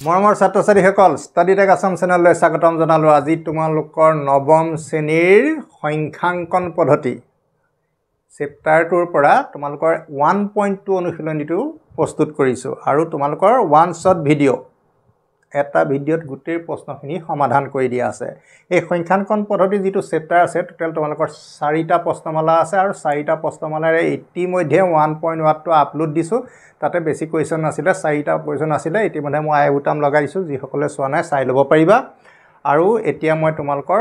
মৰমৰ ছাত্ৰ-ছাত্ৰীসকল study tech Assam চেনেললৈ স্বাগতম জনালো। আজি তোমালোকৰ নৱম শ্ৰেণীৰ সংখ্যাঙ্কন পদ্ধতি চেপ্টাৰটোৰ পৰা তোমালোকৰ 1.2 অনুশীলনীটো প্ৰস্তুত কৰিছো আৰু তোমালোকৰ ওৱান শ্বট ভিডিও এটা ভিডিওত গোটেই প্ৰশ্নখিনি সমাধান কৰি দিয়া আছে। এই সংখ্যাঙ্কন পদ্ধতি যেটো চেপ্টাৰ আছে টোটাল তোমালোকৰ 4টা প্ৰশ্নমালা আছে আৰু 4টা প্ৰশ্নমালাৰে ইতিমধ্যে 1.1 টো আপলোড দিছো। তাতে বেছি কোৱেশ্চন নাছিলে 4টা কোৱেশ্চন আছিলে। ইতিমধ্যে মই আই বুটাম লগাই দিছো, যি সকলে চোৱা নাই চাই ল'ব পাৰিবা। আৰু এতিয়া মই তোমালোকৰ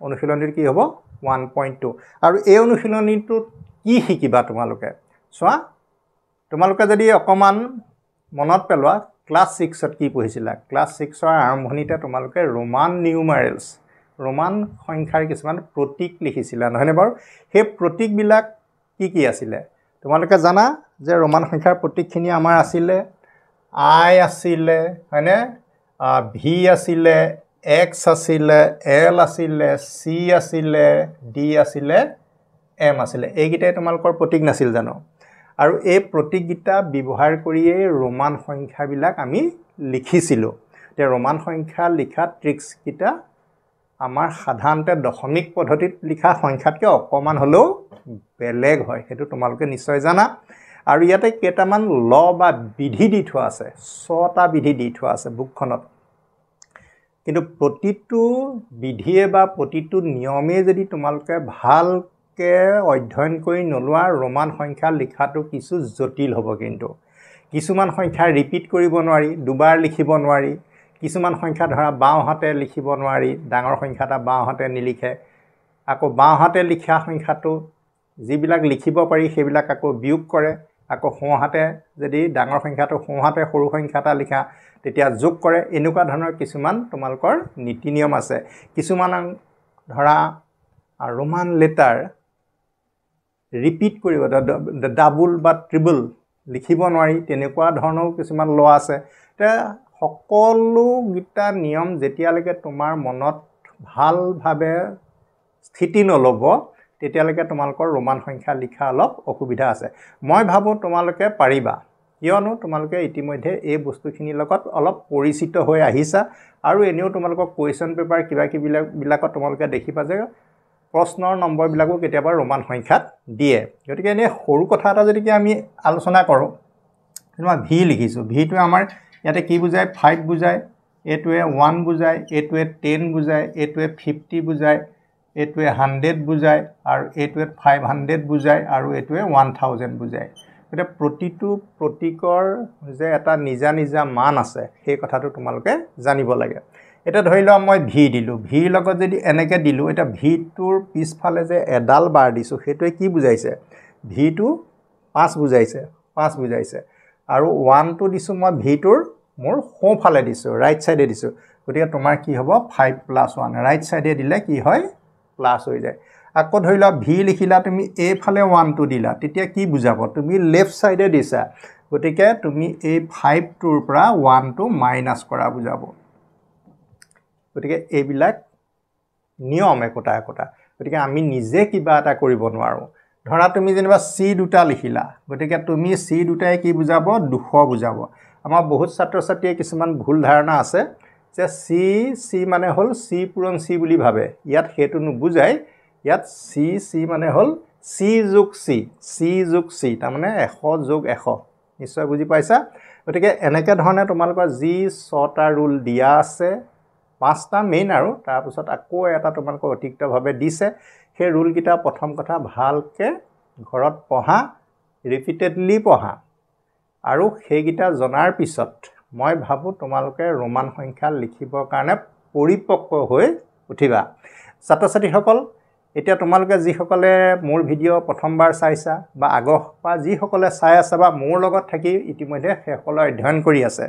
অনুশীলনীৰ কি হ'ব 1.2 আৰু এই অনুশীলনীটো কি শিকিবা তোমালোকে চোৱা। তোমালোকে যদি অকমান মনত পেলোৱা ক্লাস 6 ত কি পঢ়িছিলা। ক্লাস 6 ৰ আৰম্ভণিতে তোমালোকে ৰোমান নিউমাৰেলছ ৰোমান সংখ্যাৰ কিছুমান প্ৰতীক লিখিছিলা নহয়নে বাৰু। সেই প্ৰতীকবিলাক কি আছিলে তোমালোকে জানা যে ৰোমান সংখ্যাৰ প্ৰতীকখিনি আমাৰ আছিলে আই আছিলে হয়নে, ভি আছিলে, এক্স আছিলে, এল আছিলে, সি আছিলে, ডি আছিলে, এম আছিলে। এইকেইটাই তোমালোকৰ প্ৰতীক নাছিল জানো। আৰু এই প্ৰতীকগিটা ব্যৱহাৰ কৰিয়ে ৰোমান সংখ্যাবিলাক আমি লিখিছিলো। তে ৰোমান সংখ্যা লিখা ট্ৰিক্স গিটা আমাৰ সাধাৰণতে দশমিক পদ্ধতিত লিখা সংখ্যাতকৈ অকমান হলেও বেলেগ হয়, সেইটো তোমালোকে নিশ্চয় জানা। আৰু ইয়াতে কেইটামান ল বা বিধি দি থোৱা আছে, 6টা বিধি দি থোৱা আছে বুকখনত। কিন্তু প্ৰতিটো বিধিয়ে বা প্ৰতিটো নিয়মে যদি তোমালোকে ভালকে অধ্যয়ন কৰি নলোৱা ৰোমান সংখ্যা লিখাটো কিছু জটিল হ'ব। কিন্তু কিছুমান সংখ্যা ৰিপিট কৰিব নোৱাৰি, দুবাৰ লিখিব নোৱাৰি। কিছুমান সংখ্যা ধৰা বাওঁ হাতে লিখিব নোৱাৰি, ডাঙৰ সংখ্যা এটা বাওঁ হাতে নিলিখে। আকৌ বাওঁ হাতে লিখা সংখ্যাটো যিবিলাক লিখিব পাৰি সেইবিলাক আকৌ বিয়োগ কৰে। আকৌ সোঁ হাতে যদি ডাঙৰ সংখ্যাটো সোঁ হাতে সৰু সংখ্যা এটা লিখা তেতিয়া যোগ কৰে। এনেকুৱা ধৰণৰ কিছুমান তোমালোকৰ নীতি নিয়ম আছে। কিছুমান ধৰা ৰোমান লেটাৰ ৰিপিট কৰিব ডাবল বা ট্ৰিবল লিখিব নোৱাৰি, তেনেকুৱা ধৰণৰ কিছুমান ল আছে। তে সকলো গিটা নিয়ম যেতিয়ালৈকে তোমাৰ মনত ভালভাৱে স্থিতি নলব তেতিয়ালৈকে তোমালোকৰ ৰোমান সংখ্যা লিখা অলপ অসুবিধা আছে। মই ভাবো তোমালোকে পাৰিবা, কিয়নো তোমালোকে ইতিমধ্যে এই বস্তুখিনিৰ লগত অলপ পৰিচিত হৈ আহিছা। আৰু এনেও তোমালোকৰ কুৱেশ্যন পেপাৰ কিবা কিবিলাকত তোমালোকে দেখিবা যে প্ৰশ্নৰ নম্বৰবিলাকো কেতিয়াবা ৰোমান সংখ্যাত দিয়ে। গতিকে এনে সৰু কথা এটা যদি আমি আলোচনা কৰোঁ, মই ভি লিখিছোঁ। ভিটোৱে আমাৰ ইয়াতে কি বুজায় 5 বুজায়, এইটোৱে 1 বুজায়, এইটোৱে 10 বুজায়, এইটোৱে 50 বুজায়, এইটোৱে 100 বুজায়, আৰু এইটোৱে 500 বুজায়, আৰু এইটোৱে 1000 বুজায়। গতিকে প্ৰতিটো প্ৰতীকৰ যে এটা নিজা নিজা মান আছে সেই কথাটো তোমালোকে জানিব লাগে। এতিয়া ধৰি লওক মই ভি দিলোঁ, ভিৰ লগত যদি এনেকৈ দিলোঁ, এতিয়া ভিটোৰ পিছফালে যে এডাল বাৰ দিছোঁ সেইটোৱে কি বুজাইছে, ভিটো 5 বুজাইছে, 5 বুজাইছে। আৰু 1টো দিছোঁ মই ভিটোৰ মোৰ সোঁফালে দিছোঁ, ৰাইট চাইডে দিছোঁ। গতিকে তোমাৰ কি হ'ব 5 + 1, ৰাইট চাইডে দিলে কি হয় প্লাছ হৈ যায়। আকৌ ধৰি লোৱা ভি লিখিলা, তুমি এইফালে 1টো দিলা, তেতিয়া কি বুজাব, তুমি লেফট চাইডে দিছা। গতিকে তুমি এই 5টোৰ পৰা 1টো মাইনাছ কৰা বুজাব। গতিকে এইবিলাক নিয়ম একোটা একোটা। গতিকে আমি নিজে কিবা এটা কৰিব নোৱাৰোঁ। ধৰা তুমি যেনিবা চি দুটা লিখিলা, গতিকে তুমি চি দুটাই কি বুজাব 200 বুজাব। আমাৰ বহুত ছাত্ৰ ছাত্ৰীয়ে কিছুমান ভুল ধাৰণা আছে যে চি মানে হ'ল চি পূৰণ চি বুলি ভাবে। ইয়াত সেইটো নুবুজায়, ইয়াত চি মানে হ'ল চি যোগ চি, তাৰমানে 100 যোগ 100। নিশ্চয় বুজি পাইছা। গতিকে এনেকৈ ধৰণে তোমালোকৰ যি 6টা ৰুল দিয়া আছে, 5টা মেইন আৰু তাৰপিছত আকৌ এটা তোমালোকৰ অতিৰিক্তভাৱে দিছে। সেই ৰুলকেইটা প্ৰথম কথা ভালকৈ ঘৰত পঢ়া, ৰিপিটেডলি পঢ়া, আৰু সেইকেইটা জনাৰ পিছত মই ভাবোঁ তোমালোকে ৰোমান সংখ্যা লিখিবৰ কাৰণে পৰিপক্ক হৈ উঠিবা। ছাত্ৰ ছাত্ৰীসকল, এতিয়া তোমালোকে যিসকলে মোৰ ভিডিঅ' প্ৰথমবাৰ চাইছা বা আগৰ পৰা যিসকলে চাই আছা বা মোৰ লগত থাকি ইতিমধ্যে সেইসকলে অধ্যয়ন কৰি আছে,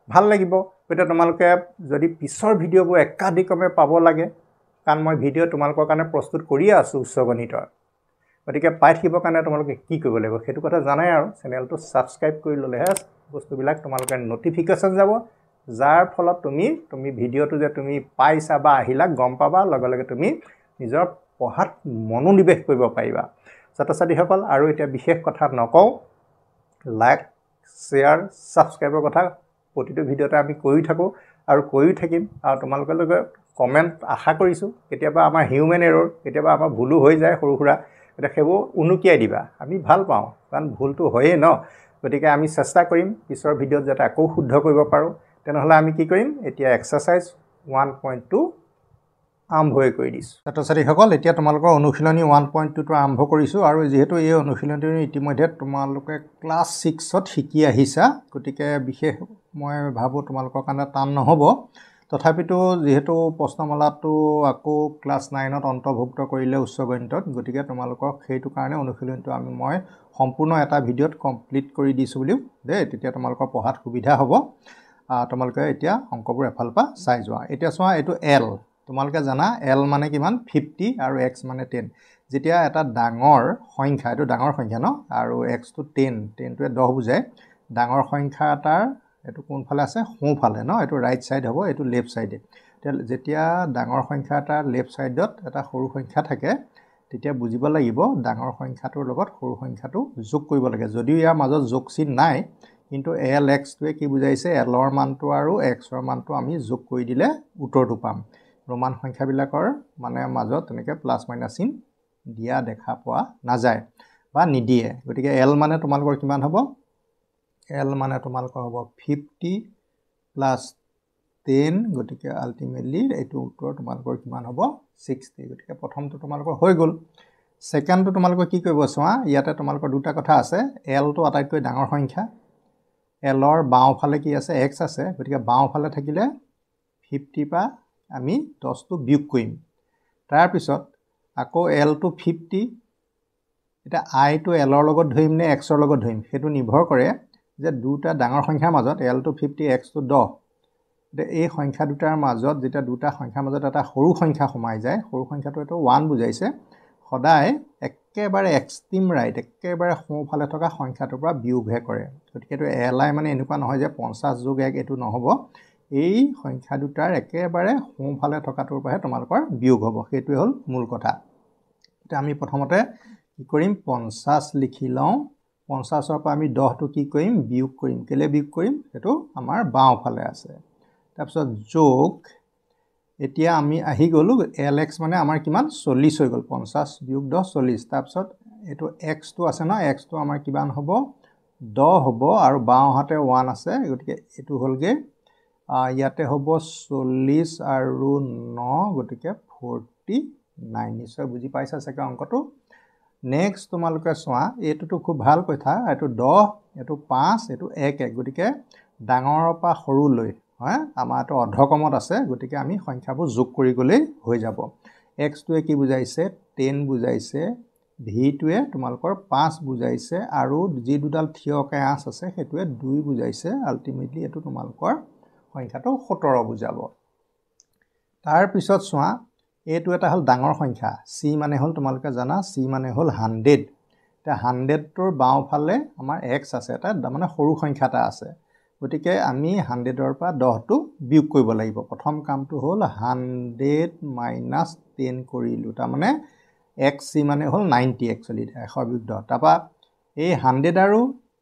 ভাল লাগিব। গতিকে তোমালোকে যদি পিছৰ ভিডিঅ'বোৰ একাধিক্ৰমে পাব লাগে, কাৰণ মই ভিডিঅ' তোমালোকৰ কাৰণে প্ৰস্তুত কৰিয়ে আছোঁ উচ্চ গণিতৰ। গতিকে পাই থাকিবৰ কাৰণে তোমালোকে কি কৰিব লাগিব সেইটো কথা জানাই। আৰু চেনেলটো ছাবস্ক্ৰাইব কৰি ল'লেহে বস্তুবিলাক তোমালোকে নটিফিকেশ্যন যাব, যাৰ ফলত তুমি ভিডিঅ'টো যে তুমি পাইছা বা আহিলা গম পাবা, লগে লগে তুমি নিজৰ পঢ়াত মনোনিৱেশ কৰিব পাৰিবা। ছাত্ৰ ছাত্ৰীসকল, আৰু এতিয়া বিশেষ কথা নকওঁ, লাইক শ্বেয়াৰ ছাবস্ক্ৰাইবৰ কথা প্ৰতিটো ভিডিঅ'তে আমি কৰি থাকোঁ আৰু কৰিও থাকিম আৰু তোমালোকৰ লগত কমেণ্ট আশা কৰিছোঁ কেতিয়াবা আমাৰ হিউমেন এৰৰ কেতিয়াবা আমাৰ ভুলো হৈ যায় সৰু সুৰা এতিয়া সেইবোৰ উনুকিয়াই দিবা আমি ভাল পাওঁ কাৰণ ভুলটো হয়েই ন গতিকে আমি চেষ্টা কৰিম পিছৰ ভিডিঅ'ত যাতে আকৌ শুদ্ধ কৰিব পাৰোঁ তেনেহ'লে আমি কি কৰিম এতিয়া এক্সাৰচাইজ 1.2 আৰম্ভই কৰি দিছোঁ ছাত্ৰ ছাত্ৰীসকল এতিয়া তোমালোকৰ অনুশীলনী 1.2টো আৰম্ভ কৰিছোঁ আৰু যিহেতু এই অনুশীলনী ইতিমধ্যে তোমালোকে ক্লাছ 6ত শিকি আহিছা গতিকে বিশেষ মই ভাবোঁ তোমালোকৰ কাৰণে টান নহ'ব তথাপিতো যিহেতু প্ৰশ্নমালাটো আকৌ ক্লাছ 9ত অন্তৰ্ভুক্ত কৰিলে উচ্চ গণিতত গতিকে তোমালোকক সেইটো কাৰণে অনুশীলনীটো মই সম্পূৰ্ণ এটা ভিডিঅ'ত কমপ্লিট কৰি দিছোঁ বুলিও দেই তেতিয়া তোমালোকৰ পঢ়াত সুবিধা হ'ব তোমালোকে এতিয়া অংকবোৰ এফালৰ পৰা চাই যোৱা এতিয়া চোৱা এইটো এল তোমালোকে জানা এল মানে কিমান 50 আৰু এক্স মানে 10 যেতিয়া এটা ডাঙৰ সংখ্যা এইটো ডাঙৰ সংখ্যা ন আৰু এক্সটো 10টোৱে 10 বুজায় ডাঙৰ সংখ্যা এটাৰ এইটো কোনফালে আছে সোঁফালে ন এইটো ৰাইট সাইড হ'ব এইটো লেফট সাইডে যেতিয়া ডাঙৰ সংখ্যা এটাৰ লেফট সাইডত এটা সৰু সংখ্যা থাকে তেতিয়া বুজিব লাগিব ডাঙৰ সংখ্যাটোৰ লগত সৰু সংখ্যাটো যোগ কৰিব লাগে যদিও ইয়াৰ মাজত যোগ চিন নাই কিন্তু এল এক্সটোৱে কি বুজাইছে এলৰ মানটো আৰু এক্সৰ মানটো আমি যোগ কৰি দিলে উত্তৰটো পাম ৰোমান সংখ্যাবিলাকৰ মানে মাজত তেনেকৈ প্লাছ মাইনাছ চিন দিয়া দেখা পোৱা নাযায় বা নিদিয়ে গতিকে এল মানে তোমালোকৰ কিমান হ'ব এল মানে তোমালোকৰ হ'ব 50 প্লাছ 10 গতিকে আল্টিমেটলি এইটো উত্তৰ তোমালোকৰ কিমান হ'ব 60 গতিকে প্ৰথমটো তোমালোকৰ হৈ গ'ল সেকেন্ডটো তোমালোকৰ কি কৰিব চোৱা ইয়াতে তোমালোকৰ দুটা কথা আছে এলটো আটাইতকৈ ডাঙৰ সংখ্যা এলৰ বাওঁফালে কি আছে এক্স আছে গতিকে বাওঁফালে থাকিলে 50 পা আমি 10টো বিয়োগ কৰিম তাৰ পিছত আকৌ এলটো 50 এটা আইটো এলৰ লগত ধৰিম নে এক্সৰ লগত ধৰিম সেইটো নিৰ্ভৰ কৰে যে দুটা ডাঙৰ সংখ্যাৰ মাজত এলটো 50 এক্সটো 10 এটা এই সংখ্যা দুটাৰ মাজত যেতিয়া দুটা সংখ্যাৰ মাজত এটা সৰু সংখ্যা সোমাই যায় সৰু সংখ্যাটো এটা 1 বুজাইছে সদায় একেবাৰে এক্সট্ৰিম ৰাইট একেবাৰে সোঁফালে থকা সংখ্যাটোৰ পৰা বিয়োগহে কৰে গতিকে এইটো এলআই মানে এনেকুৱা নহয় যে 50 যোগ 1 এইটো নহ'ব এই সংখ্যা দুটাৰ একেবাৰে সোঁফালে থকাটোৰ পৰাহে তোমালোকৰ বিয়োগ হ'ব সেইটোৱে হ'ল মূল কথা এতিয়া আমি প্ৰথমতে কি কৰিম 50 লিখি লওঁ 50ৰ পৰা আমি 10টো কি কৰিম বিয়োগ কৰিম কেলে বিয়োগ কৰিম সেইটো আমাৰ বাওঁফালে আছে তাৰপিছত যোগ এতিয়া আমি আহি গ'লো এল এক্স মানে আমাৰ কিমান 40 হৈ গ'ল 50 বিয়োগ 10 40 তাৰপিছত এইটো এক্সটো আছে ন এক্সটো আমাৰ কিমান হ'ব 10 হ'ব আৰু বাওঁহাতে 1 আছে গতিকে এইটো হ'লগে ইয়াতে হ'ব 40 আৰু 9 গতিকে 49 নিশ্চয় বুজি পাইছা চাগে অংকটো নেক্সট তোমালোকে চোৱা এইটোতো খুব ভাল কথা এইটো 10 এইটো 5 এইটো 1 গতিকে ডাঙৰৰ পৰা সৰুলৈ হয় আমাৰটো অৰ্ধকমত আছে গতিকে আমি সংখ্যাবোৰ যোগ কৰি গ'লেই হৈ যাব এক্সটোৱে কি বুজাইছে 10 বুজাইছে ভিটোৱে তোমালোকৰ 5 বুজাইছে আৰু যি দুডাল থিয়কে আঁচ আছে সেইটোৱে 2 বুজাইছে আল্টিমেটলি এইটো তোমালোকৰ সংখ্যাটো 17 বুজাব তাৰ পিছত চোৱা এইটো এটা হ'ল ডাঙৰ সংখ্যা c মানে হ'ল তোমালোকে জানা c মানে হ'ল 100 এটা 100টোৰ বাওঁফালে আমাৰ x আছে এটা মানে সৰু সংখ্যা এটা আছে গতিকে আমি 100ৰ পৰা 10টো বিয়োগ কৰিব লাগিব প্ৰথম কামটো হ'ল 100 মাইনাছ 10 কৰিলো তাৰ মানে xc মানে হ'ল 90 একচুয়ালি 100 বিয়োগ 10 তাৰপা এই 100 আৰু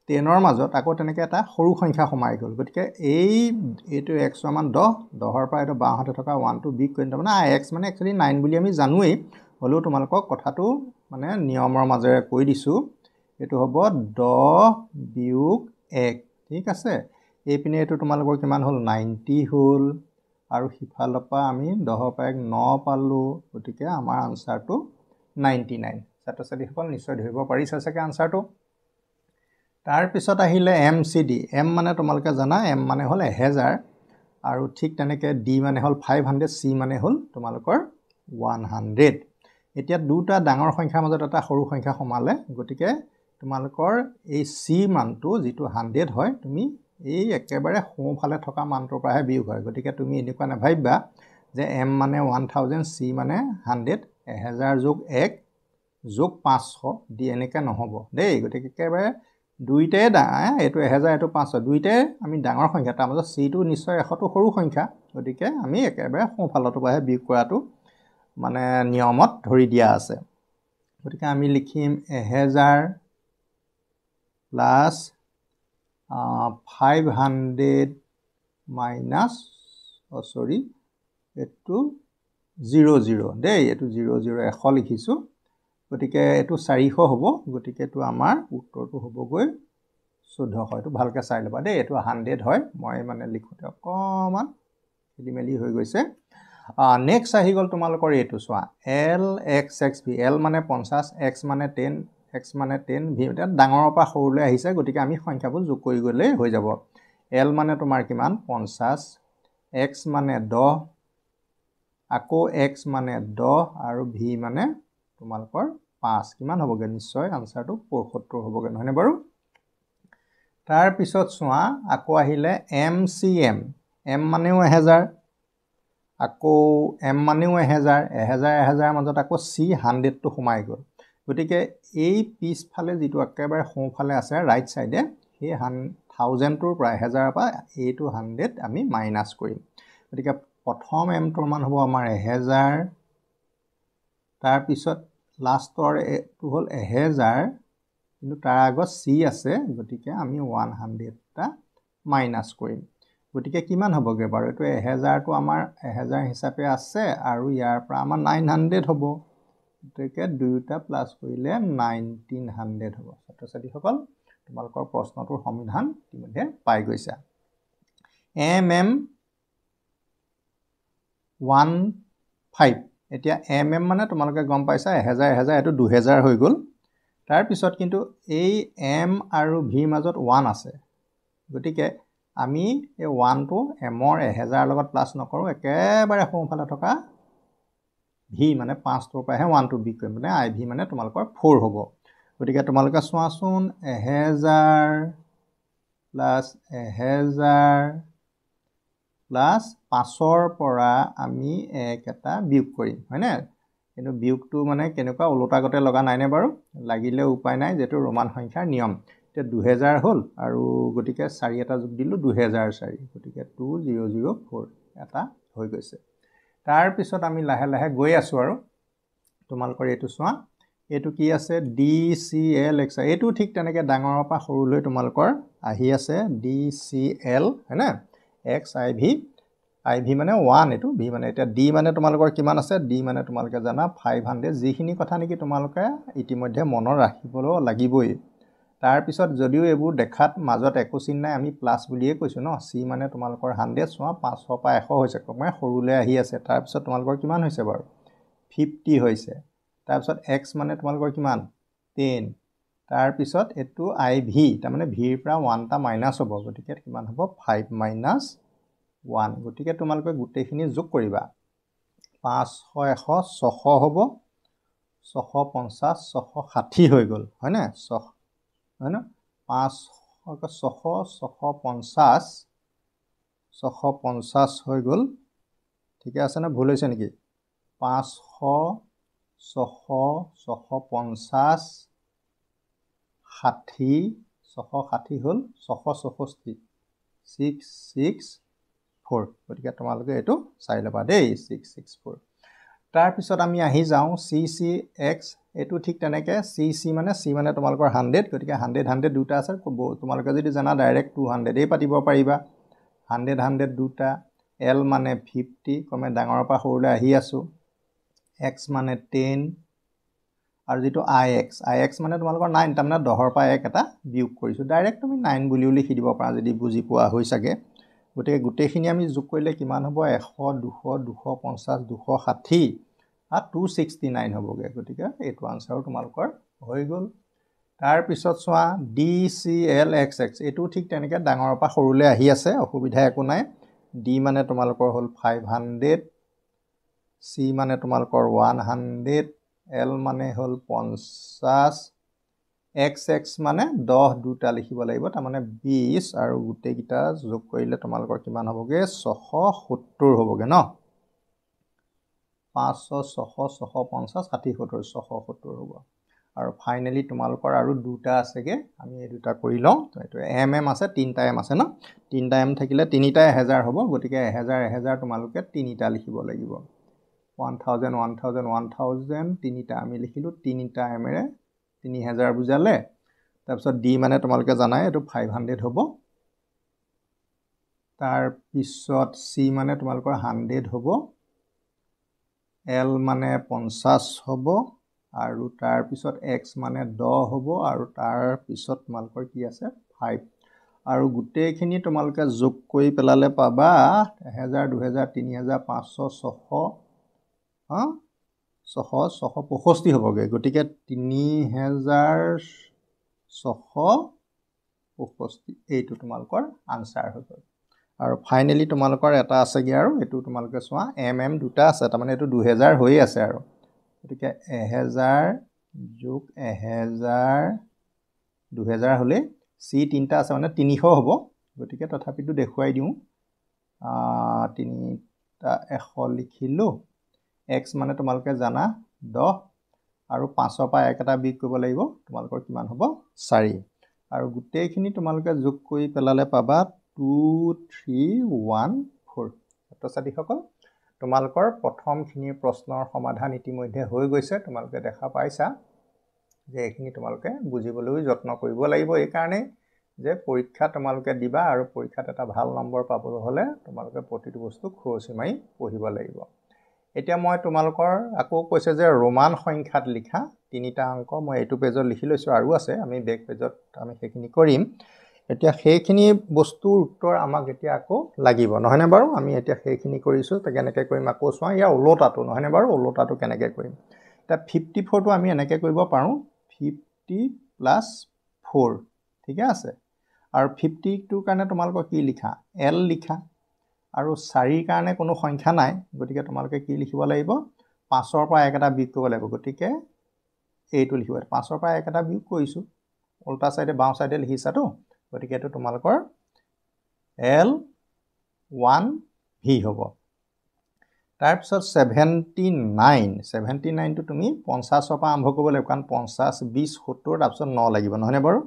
10ৰ মাজত আকৌ তেনেকৈ এটা সৰু সংখ্যা সোমাই গ'ল গতিকে এইটো x মান 10ৰ পৰা এইটো বাওঁহাতে থকা 1টো বিয়োগ কৰিম তাৰ মানে x মানে একচুয়ালি 9 বুলি আমি জানোৱেই হ'লেও তোমালোকক কথাটো মানে নিয়মৰ মাজেৰে কৈ দিছোঁ এইটো হ'ব 10 বিয়োগ 1 ঠিক আছে এইপিনে এইটো তোমালোকৰ কিমান হ'ল 90 হ'ল আৰু সিফালৰ পৰা আমি 10ৰ পৰা 9 পালোঁ গতিকে আমাৰ আনসাৰটো 99 ছাত্ৰ ছাত্ৰীসকল নিশ্চয় ধৰিব পাৰিছা চাগে আনসাৰটো তাৰ পিছত আহিলে MCD M মানে তোমালোকে জানা M মানে হ'ল 1000 আৰু ঠিক তেনেকৈ D মানে হ'ল 500 C মানে হ'ল তোমালোকৰ 100 এতিয়া দুটা ডাঙৰ সংখ্যাৰ মাজত এটা সৰু সংখ্যা সোমালে গতিকে তোমালোকৰ এই C মানটো যেটো 100 হয় তুমি এই একেবাৰে সোঁফালে থকা মানটোৰ পৰাহে বিয়োগ হয় গতিকে তুমি এনেকুৱা নাভাবিবা যে M মানে 1000 C মানে 100 1000 যোগ 1 যোগ 500 দি এনেকৈ নহ'ব দেই গতিকে একেবাৰে দুইটাই এইটো 1000 এইটো 500 দুইটাই আমি ডাঙৰ সংখ্যা তাৰ মাজত সিটো নিশ্চয় 100টো সৰু সংখ্যা গতিকে আমি একেবাৰে সোঁফালটো পৰাহে বিয়োগ কৰাটো মানে নিয়মত ধৰি দিয়া আছে গতিকে আমি লিখিম 1000 প্লাস 500 মাইনাছ সৰি এইটো 00 দেই এইটো 00 100 লিখিছোঁ গতিকে এইটো 400 হ'ব গতিকে এইটো আমাৰ উত্তৰটো হ'বগৈ 1400 এইটো ভালকৈ চাই ল'বা দেই এইটো 100 হয় মই মানে লিখোঁতে অকণমান খেলিমেলি হৈ গৈছে নেক্সট আহি গ'ল তোমালোকৰ এইটো চোৱা L X x V L মানে 50 এক্স মানে 10 এক্স মানে 10 ভি মানে ডাঙৰৰ পৰা সৰুলৈ আহিছে গতিকে আমি সংখ্যাবোৰ যোগ কৰি গ'লেই হৈ যাব এল মানে তোমাৰ কিমান 50 এক্স মানে 10 আকৌ এক্স মানে 10 আৰু ভি মানে তোমালোকৰ 5 কিমান হ'বগে নিশ্চয় আনসাৰটো 75 হ'বগে নহয়নে বাৰু তাৰ পিছত চোৱা আকৌ আহিলে এম চি এম মানেও 1000 আকৌ এম মানেও 1000 মাজত আকৌ চি 100 টো সোমাই গ'ল গতিকে এই পিছফালে যিটো একেবাৰে সোঁফালে আছে ৰাইট সাইডে সেই 1000 টোৰ পৰা 1000 পৰা এইটো 100 আমি মাইনাস কৰিম গতিকে প্ৰথম এমটোৰ মান হ'ব আমাৰ 1000 তাৰ পিছত লাষ্টৰ এটো হ'ল 1000 কিন্তু তাৰ আগত চি আছে গতিকে আমি 100 টা মাইনাস কৰিম গতিকে কিমান হ'বগে বাৰু এটো 1000 টো আমাৰ 1000 হিচাপে আছে আৰু ইয়াৰ পৰা আমাৰ 900 হ'ব গতিকে দুইটা প্লাস কৰিলে 1900 হ'ব ছাত্ৰ-ছাত্ৰীসকল তোমালোকৰ প্ৰশ্নটোৰ সমাধান ইতিমধ্যে পাই গৈছা এম 15 এতিয়া এম মানে তোমালোকে গম পাইছা 1000 এটো 2000 হৈ গ'ল তাৰ পিছত কিন্তু এই এম আৰু ভি মাজত 1 আছে গতিকে আমি এই 1 টো এমৰ 1000 লগত প্লাস নকৰো একেবাৰে সোঁফালে থকা ভি মানে 5 টোৰ পৰাহে 1 টো বিক কৰিম মানে আই ভি মানে তোমালোকৰ 4 হ'ব গতিকে তোমালোকে চোৱাচোন 1000 প্লাস 1000 প্লাস 5ৰ পৰা আমি এক এটা বিয়োগ কৰিম হয়নে কিন্তু বিয়োগটো মানে কেনেকুৱা ওলোটাগতে লগা নাইনে বাৰু লাগিলে উপায় নাই যেটো ৰোমান সংখ্যাৰ নিয়ম তে 2000 হ'ল আৰু গতিকে 4 এটা যোগ দিলো 2004 গতিকে 2004 এটা হৈ গৈছে তাৰ পিছত আমি লাহে লাহে গৈ আছো আৰু তোমালোকৰ এইটো চোৱা এইটো কি আছে ডি সি এল এক্স এইটো ঠিক তেনেকৈ ডাঙৰৰ পৰা সৰুলৈ তোমালোকৰ আহি আছে ডি সি এল হয়নে এক্স আই ভি মানে 1 এইটো ভি মানে এতিয়া ডি মানে তোমালোকৰ কিমান আছে ডি মানে তোমালোকে জানা 500 যিখিনি কথা নেকি তোমালোকে ইতিমধ্যে মনত ৰাখিবলৈ লাগিবই তাৰ পিছত যদিও এইবোৰ দেখাত মাজত একো চিন নাই আমি প্লাস বুলিয়ে কৈছো ন সি মানে তোমালোকৰ 100 চোৱা 500 পৰা 100 হৈছে কমে সৰুলৈ আহি আছে তাৰ পিছত তোমালোকৰ কিমান হৈছে বাৰু 50 হৈছে তাৰ পিছত x মানে তোমালোকৰ কিমান 10 তাৰ পিছত এটো আই ভি তাৰ মানে ভিৰ পৰা 1 টা মাইনাস হ'ব গতিকে কিমান হ'ব 5 মাইনাস 1 গতিকে তোমালোকে গুটেইখিনি যোগ কৰিবা 500 100 600 হ'ব 650 660 হৈ গ'ল হয় না 6 হয় না 500 650 650 হৈ গ'ল ঠিকে আছে না ভুল হৈছে নেকি 500 600 650 60 660 হ'ল 664 664 গতিকে তোমালোকে এটো চাই লবা দেই 664 তাৰ পিছত আমি আহি যাওঁ চি এক্স এটো ঠিক তেনেকৈ চি মানে তোমালোকৰ 100 গতিকে 100 দুটা আছে তোমালোকে যদি জানা ডাইৰেক্ট 200 এই পাতিব পাৰিবা 100 দুটা এল মানে 50 কমে ডাঙৰৰ পৰা সৰুলৈ আহি আছো এক্স মানে 10 আৰু যেটো আই এক্স মানে তোমালোকৰ 9 তাৰ মানে 10ৰ পৰা 1 এটা বিয়োগ কৰিছো ডাইৰেক্ট তুমি 9 বুলিও লিখি দিব পাৰা যদি বুজি পোৱা হৈ চাগে গতিকে গুটেইখিনি আমি যোগ কৰিলে কিমান হ'ব 100 200 250 260 আৰু 269 হ'বগে গতিকে এইটো আনসাৰ তোমালোকৰ হৈ গ'ল তাৰ পিছত চোৱা D C L X X এটো ঠিক তেনেকৈ ডাঙৰৰ পৰা সৰুলৈ আহি আছে অসুবিধা একো নাই ডি মানে তোমালোকৰ হ'ল 500 চি মানে তোমালোকৰ 100 এল মানে হ'ল 50 এক্স মানে 10 দুটা লিখিব লাগিব তাৰ মানে 20 আৰু গুটেই কিটা যোগ কৰিলে তোমালোকৰ কিমান হ'বগে 670 হ'বগে ন 500 600 650 60 70 670 হ'ব আৰু ফাইনালি তোমালোকৰ আৰু দুটা আছেগে আমি এই দুটা কৰি লওঁ তো এম আছে তিনটা এম আছে ন তিনটা এম থাকিলে তিনিটা 1000 হ'ব গতিকে 1000 তোমালোকে তিনিটা লিখিব লাগিব 1000 1000 1000 তিনিটা আমি লিখিলো তিনিটা এমৰে 3000 বুজালে তাৰ পিছত ডি মানে তোমালোকে জানাই এটো 500 হ'ব তাৰ পিছত c মানে তোমালোকৰ 100 হ'ব l মানে 50 হ'ব আৰু তাৰ পিছত x মানে 10 হ'ব আৰু তাৰ পিছত তোমালোকৰ কি আছে 5 আৰু গুটেইখিনি তোমালোকে যোগ কৰি পেলালে পাবা 1000 2000 3000 500 600 হা 665 হ'বগে গতিকে 3665 এইটো তোমালোকৰ আনসাৰ হৈ গ'ল আৰু ফাইনালি তোমালোকৰ এটা আছেগে আৰু এটো তোমালোকে চোৱা mm দুটা আছে তাৰ মানে এটো 2000 হৈ আছে আৰু গতিকে 1000 যোগ 1000 2000 হলে c তিনটা আছে মানে 300 হ'ব গতিকে তথাপিটো দেখুৱাই দিও তিনিটা 100 লিখিলো x মানে তোমালোকে জানা 10 আৰু 5 পৰা এক এটা বিয়োগ কৰিব লাগিব তোমালোকৰ কিমান হ'ব 4 আৰু গুটেইখিনি তোমালোকে যোগ কৰি পেলালে পাবা 2314 ছাত্ৰ-ছাত্ৰীসকল তোমালোকৰ প্ৰথমখিনিৰ প্ৰশ্নৰ সমাধান ইতিমধ্যে হৈ গৈছে তোমালোকে দেখা পাইছা যে এইখিনি তোমালোকে বুজিবলৈ যত্ন কৰিব লাগিব এই কাৰণে যে পৰীক্ষা তোমালোকে দিবা আৰু পৰীক্ষাত এটা ভাল নম্বৰ পাবলৈ হলে তোমালোকে প্ৰতিটো বস্তু খৰচি মাৰি পঢ়িব লাগিব এতিয়া মই তোমালোকৰ আকৌ কৈছে যে ৰোমান সংখ্যাত লিখা তিনিটা অংক মই এইটো পেজত লিখি লৈছো আৰু আছে আমি বেক পেজত আমি সেইখিনি কৰিম এতিয়া সেইখিনি বস্তুৰ উত্তৰ আমাক এতিয়া আকৌ লাগিব নহয়নে বাৰু আমি এতিয়া সেইখিনি কৰিছো তে কেনেকৈ কৰিম আকৌ চোৱা ইয়া উলটাটো নহয়নে বাৰু উলটাটো কেনেকৈ কৰিম এটা 54 টো আমি এনেকৈ কৰিব পাৰো 50 + 4 ঠিক আছে আৰু 50 টোৰ কাৰণে তোমালোকৰ কি লিখা l লিখা আৰু 4 ৰ কাৰণে কোনো সংখ্যা নাই গতিকে তোমালোকে কি লিখিব লাগিব 5 ৰ পৰা এক এটা বিয়োগ কৰিব লাগিব গতিকে এইটো লিখিব 5 ৰ পৰা এক এটা বিয়োগ কৰিছো উল্টা সাইডে বাও সাইডে লিখিছাটো গতিকে এটো তোমালোকৰ L1V হ'ব তাৰ পিছত 79 টো তুমি 50 ৰ পৰা আৰম্ভ কৰিব লাগিব কাৰণ 50 20 70 তাৰ পিছত 9 লাগিব নহয়নে বাৰু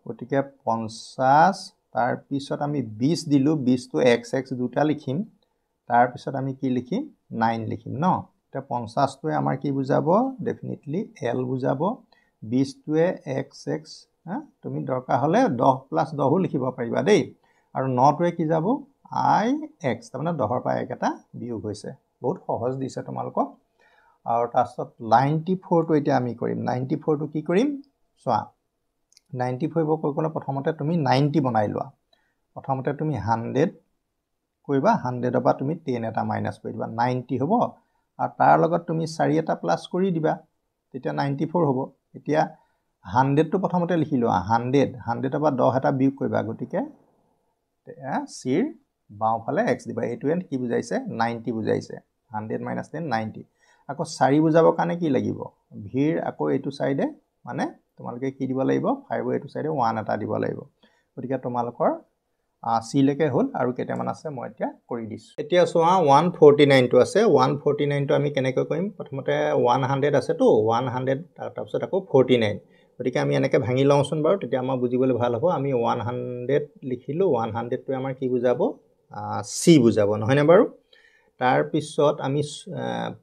গতিকে 50 তাৰ পিছত আমি 20 দিলো 20 টো xx দুটা লিখিম তাৰ পিছত আমি কি লিখিম 9 লিখিম ন এটা 50 টোৱে আমাৰ কি বুজাব ডেফিনেটলি l বুজাব 20 টোৱে xx তুমি দৰকাৰ হলে 10 + 10 লিখিব পাৰিবা দেই আৰু 9 টোৱে কি যাব ix তাৰ মানে 10 ৰ পৰা এক এটা বিয়োগ হৈছে বহুত সহজ দিছে তোমালোকক আৰু তাৰছত 94 টো এতিয়া আমি কৰিম 94 টো কি কৰিম চোৱা 94 কৰিবলৈ প্ৰথমতে তুমি 90 বনাই লোৱা প্ৰথমতে তুমি 100 কৰিবা 100 ৰ পৰা তুমি 10 এটা মাইনাস কৰি দিবা 90 হ'ব আৰু তাৰ লগত তুমি 4 এটা প্লাস কৰি দিবা তেতিয়া 94 হ'ব এতিয়া 100 টো প্ৰথমতে লিখি লোৱা 100 ৰ পৰা 10 এটা বিয়োগ কৰিবা গতিকে c ৰ বাওঁফালে x দিবা এইটোৱে কি বুজাইছে 90 বুজাইছে 100 - 10 90 আকৌ 4 বুজাবৰ কাৰণে কি লাগিব v ৰ আকৌ এইটো সাইডে মানে তোমালোকে কি দিব লাগিব 5 ৰ এইটো সাইডে 1 এটা দিব লাগিব গতিকে তোমালোকৰ c লৈকে হ'ল আৰু কেইটামান আছে মই এতিয়া কৰি দিছো এতিয়া চোৱা 149 টো আছে 149 টো আমি কেনেকৈ কৰিম প্ৰথমতে 100 আছে তো 100 তাৰ পিছত আকৌ 49 গতিকে আমি এনেকৈ ভাঙি লওঁচোন বাৰু তেতিয়া আমাৰ বুজিবলৈ ভাল হ'ব আমি 100 লিখিলো 100 টো আমাৰ কি বুজাব c বুজাব নহয়নে বাৰু তাৰ পিছত আমি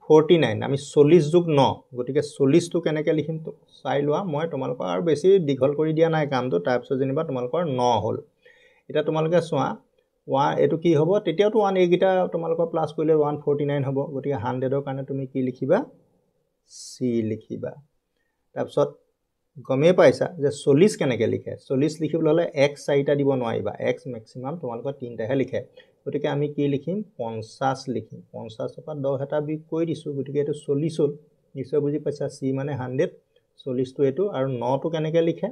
49 আমি 40 যোগ 9 গতিকে 40 টো কেনেকৈ লিখিম তো চাই লোৱা মই তোমালোকৰ আৰু বেছি দীঘল কৰি দিয়া নাই কামটো তাৰ পিছত যেনিবা তোমালোকৰ 9 হ'ল এটা তোমালোকে চোৱা এটো কি হ'ব তেতিয়াটো 1 এইগিটা তোমালোকৰ প্লাস কৰিলে 149 হ'ব গতিকে 100 ৰ কাৰণে তুমি কি লিখিবা c লিখিবা তাৰ পিছত গমে পাইছা যে 40 কেনেকৈ লিখে 40 লিখিবলৈ হলে x 4টা দিব নোৱাৰিবা x ম্যাক্সিমাম তোমালোকৰ 3টাহে লিখে গতিকে আমি কি লিখিম 50 লিখিম 50 ৰ পৰা 10 এটা বিয়োগ কৰি দিছো গতিকে এটো 40 হ'ল নিশ্চয় বুজি পাইছা c মানে 100 40 টো এটো আৰু 9 টো কেনেকৈ লিখে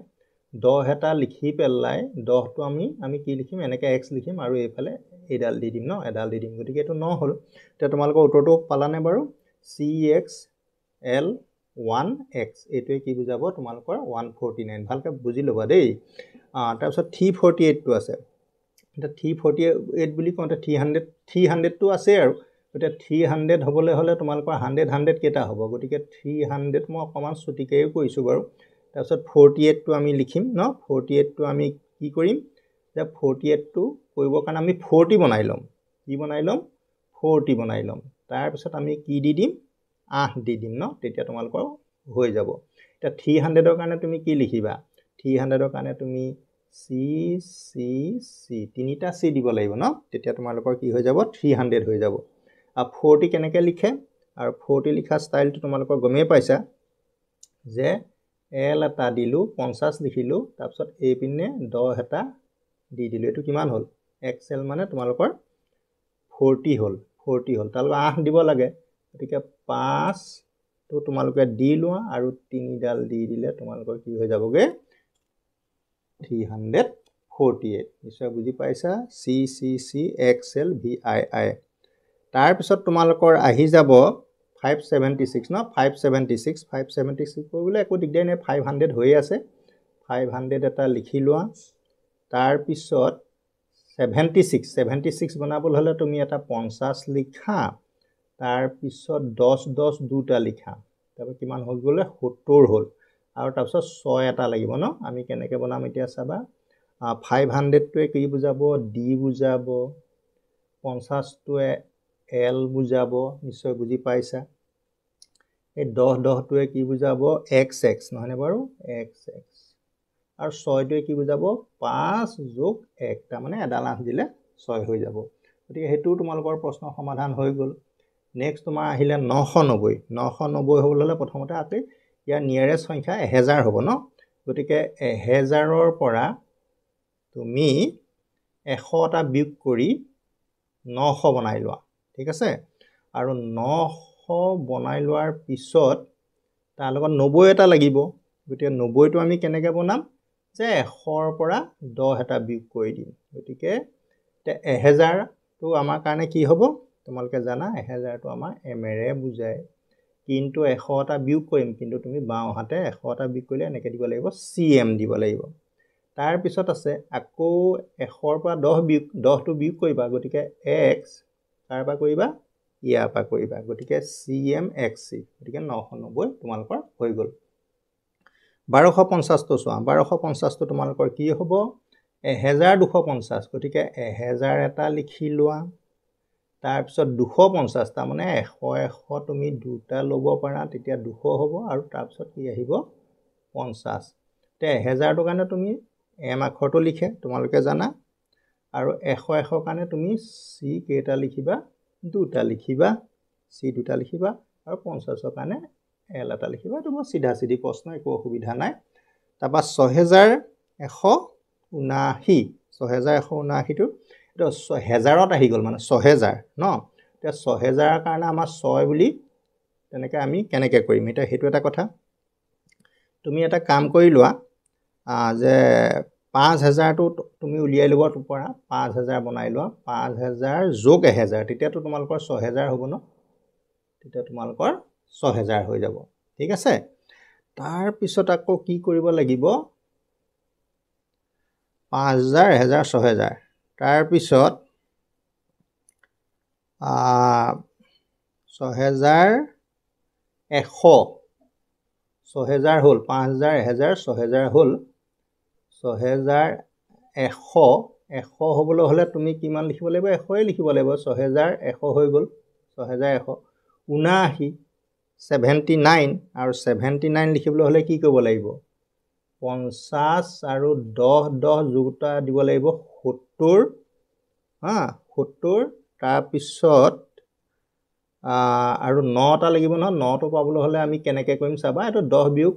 10 এটা লিখি পেলাই 10 টো আমি কি লিখিম এনেকৈ x লিখিম আৰু এইফালে এডাল দি দিম ন এডাল দি দিম গতিকে এটো 9 হ'ল তেতিয়া তোমালোকৰ উত্তৰটো পালানে বাৰু cx l 1x এইটোৱে কি বুজাব তোমালোকৰ 149 ভালকৈ বুজি লবা দেই তাৰ পিছত 348 টো আছে এটা 348 বুলি কওঁতে 300 টো আছে আৰু এটা 300 হ'বলৈ হলে তোমালোকৰ 100 কেটা হ'ব গতিকে 300 মই অকমান ছুটিকৈ কৈছো বাৰু তাৰ পিছত 48 টো আমি লিখিম ন 48 টো আমি কি কৰিম যে 48 টো কৰিবৰ কাৰণে আমি 40 বনাই লম কি বনাই লম 40 বনাই লম তাৰ পিছত আমি কি দি দিম 8 দি দিম ন তেতিয়া তোমালোকৰ হৈ যাব এটা 300 ৰ কাৰণে তুমি কি লিখিবা 300 ৰ কাৰণে তুমি চি চি চি তিনিটা চি দিব লাগিব ন তেতিয়া তোমালোকৰ কি হৈ যাব 300 হৈ যাব আৰু 40 কেনেকৈ লিখে আৰু 40 লিখা ষ্টাইলটো তোমালোকৰ গমেই পাইছা যে এল এটা দিলোঁ 50 লিখিলোঁ তাৰপিছত এই পিনে 10 এটা দি দিলোঁ এইটো কিমান হ'ল এক্সেল মানে তোমালোকৰ 40 হ'ল তালকে 8 দিব লাগে গতিকে 5 তো তোমালোকে দি লোৱা আৰু 3 ডাল দি দিলে তোমালোকৰ কি হৈ যাবগে 348 নিশ্চয় বুজি পাইছা C C C X L V I I তাৰ পিছত তোমালোকৰ আহি যাব 576 ন 576 কৰিবলৈ একো দিগদাৰ নাই 500 হৈ আছে 500 এটা লিখি লোৱা তাৰ পিছত 76 বনাবলৈ হলে তুমি এটা 50 লিখা তাৰ পিছত 10 দুটা লিখা তাৰপৰা কিমান হ'ল গলে 70 হ'ল আৰু তাৰ পিছত 6 এটা লাগিব ন আমি কেনেকৈ বনাম এতিয়া চাবা 500 টোৱে কি বুজাব ডি বুজাব 50 টোৱে এল বুজাব নিশ্চয় বুজি পাইছা এই 10 টোৱে কি বুজাব এক্স এক্স নহয়নে বাৰু এক্স এক্স আৰু 6 টোৱে কি বুজাব 5 যোগ 1 তাৰ মানে এডাল 8 দিলে 6 হৈ যাব গতিকে হেতু তোমালোকৰ প্ৰশ্ন সমাধান হৈ গল নেক্সট তোমাৰ আহিলে 990 হবলৈ প্ৰথমতে আছে ইয়াৰ নিয়াৰেষ্ট সংখ্যা 1000 হ'ব ন গতিকে 1000ৰ পৰা তুমি 100 টা বিয়োগ কৰি 900 বনাই লোৱা ঠিক আছে আৰু 900 বনাই লোৱাৰ পিছত তাৰ লগত 90 এটা লাগিব গতিকে 90 টো আমি কেনেকৈ বনাম যে 100ৰ পৰা 10 এটা বিয়োগ কৰি দিম গতিকে 1000 টো আমাৰ কাৰণে কি হ'ব তোমালোকে জানা 1000 টো আমাৰ এমৰে বুজায় কিন্তু 100 এটা বিয়োগ কৰিম কিন্তু তুমি বাও হাতে 100 এটা বিয়োগ কৰিলে এনেকৈ দিব লাগিব সিএম দিব লাগিব তাৰ পিছত আছে আকৌ 100ৰ পৰা 10 টো বিয়োগ কৰিবা গতিকে x তাৰ পৰা কৰিবা ইয়াৰ পৰা কৰিবা গতিকে CMXC গতিকে 990 তোমালোকৰ হৈ গল 1250 টো চোৱা 1250 টো তোমালোকৰ কি হ'ব 1250 গতিকে 1000 এটা লিখি লোৱা তাৰ পিছত 250 তাৰ মানে 100 তুমি দুটা ল'ব পাৰা তেতিয়া 200 হ'ব আৰু তাৰ পিছত কি আহিব 50 তে 1000 ৰ কাৰণে তুমি এম আখৰটো লিখে তোমালোকে জানা আৰু 100 কাৰণে তুমি সি কেইটা লিখিবা দুটা লিখিবা সি দুটা লিখিবা আৰু 50ৰ কাৰণে এল এটা লিখিবা তো সিধা সিধি প্ৰশ্ন একো অসুবিধা নাই তাৰপা 6179 টো এটা 1000ত আহি গল মানে 6000 ন তে 6000ৰ কাৰণে আমাৰ 6 বুলি তেনেকৈ আমি কেনেকৈ কৰিম এটা হেতু এটা কথা তুমি এটা কাম কৰি লোৱা যে 5000 টো তুমি উলিয়াই লব পৰা 5000 বনাই লোৱা 5000 যোগ 1000 তেতিয়াতো তোমালোকৰ 6000 হ'ব ন তেতিয়া তোমালোকৰ 6000 হৈ যাব ঠিক আছে তাৰ পিছত আকৌ কি কৰিব লাগিব 5000 1000 6000 তাৰ পিছত 6000 হ'ল 5000 1000 6000 হ'ল 6100 হ'বলৈ হলে তুমি কিমান লিখিব লাগিব 100 লিখিব লাগিব 6100 হৈ গল 6179 79 আৰু 79 লিখিবলৈ হলে কি কৰিব লাগিব 50 আৰু 10 যোগটা দিব লাগিব 70 70 তাৰ পিছত আৰু 9 টা লাগিব ন 9 টো পাবলৈ হলে আমি কেনেকৈ কৰিম চাবা এটো 10 বিয়োগ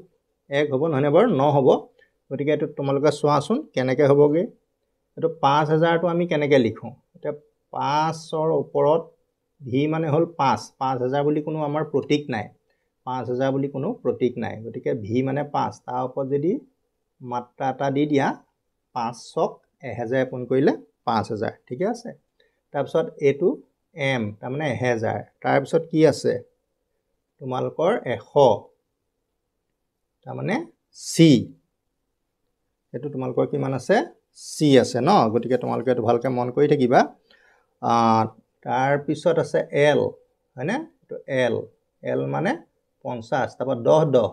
1 হ'ব নহনে বাৰু 9 হ'ব গতিকে এটো তোমালোকে চোৱাচোন কেনেকৈ হ'বগে এটো 5000 টো আমি কেনেকৈ লিখো এটা 5ৰ ওপৰত ভি মানে হল 5000 বুলি কোনো আমাৰ প্ৰতীক নাই 5000 বুলি কোনো প্ৰতীক নাই গতিকে ভি মানে 5 তাৰ ওপৰত যদি মাত্ৰা এটা দি দিয়া 5ক 1000 পূৰণ কৰিলে 5000 ঠিক আছে তাৰ পিছত এটো এম তাৰ মানে 1000 তাৰ পিছত কি আছে তোমালোকৰ 100 তাৰ মানে সি এটো তোমালোকৰ কিমান আছে সি আছে ন গতিকে তোমালোকে এটো ভালকে মন কৰি থাকিবা তাৰ পিছত আছে এল হয়নে এটো এল মানে 50 তাৰপৰা 10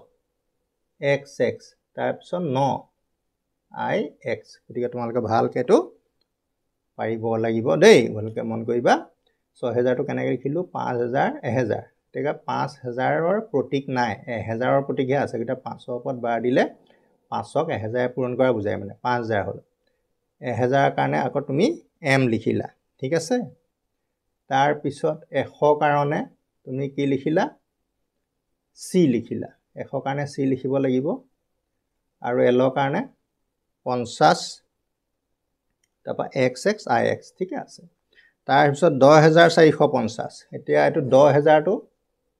x তাৰ পিছত 9 i x গতিকে তোমালোকে ভালকে এটো পাৰিব লাগিব দেই ভালকে মন কৰিবা 6000 টো কেনেকৈ লিখিলো 5000 1000 তেতিয়া 5000ৰ প্ৰতীক নাই 1000ৰ প্ৰতীকহে আছে গিটা 5ৰ ওপৰত বাৰ দিলে 5ক 1000 পূৰণ কৰা বুজায় মানে 5000 হ'ল 1000 কাৰণে আকৌ তুমি m লিখিলা ঠিক আছে তাৰ পিছত 100 কাৰণে তুমি কি লিখিলা c লিখিলা 100 কাৰণে c লিখিব লাগিব আৰু l কাৰণে 50 তাৰপা xx ix ঠিক আছে তাৰ পিছত 10450 এতিয়া এটো 10000 টো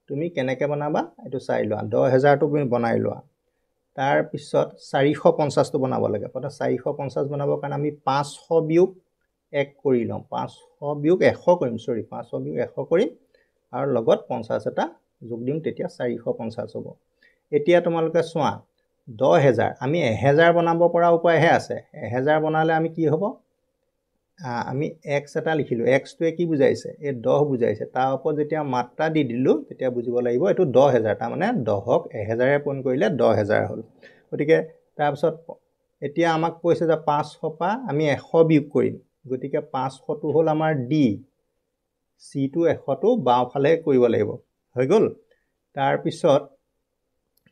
তুমি কেনেকৈ বনাবা এটো চাই লোৱা 10000 টো তুমি বনাই লোৱা তাৰ পিছত 450 টো বনাব লাগে পটা 450 বনাবৰ কাৰণে আমি 500 বিয়োগ 1 কৰি লম 500 বিয়োগ 100 কৰিম সৰি 500 বিয়োগ 100 কৰিম আৰু লগত 50 এটা যোগ দিম তেতিয়া 450 হ'ব এতিয়া তোমালোকে চোৱা 10000 আমি 1000 বনাব পৰা উপায়হে আছে 1000 বনালে আমি কি হ'ব আমি x এটা লিখিলো x টোৱে কি বুজাইছে এই 10 বুজাইছে তাৰ ওপৰত যেতিয়া মাত্ৰা দি দিলো তেতিয়া বুজিব লাগিব এটো 10000 তাৰ মানে 10ক 1000 এ পূৰণ কৰিলে 10000 হ'ল গতিকে তাৰ পিছত এতিয়া আমাক কৈছে যে 500 পা আমি 100 বিয়োগ কৰিম গতিকে 500 টো হ'ল আমাৰ d c টো 100 টো বাওফালে কৰিব লাগিব হৈ গল তাৰ পিছত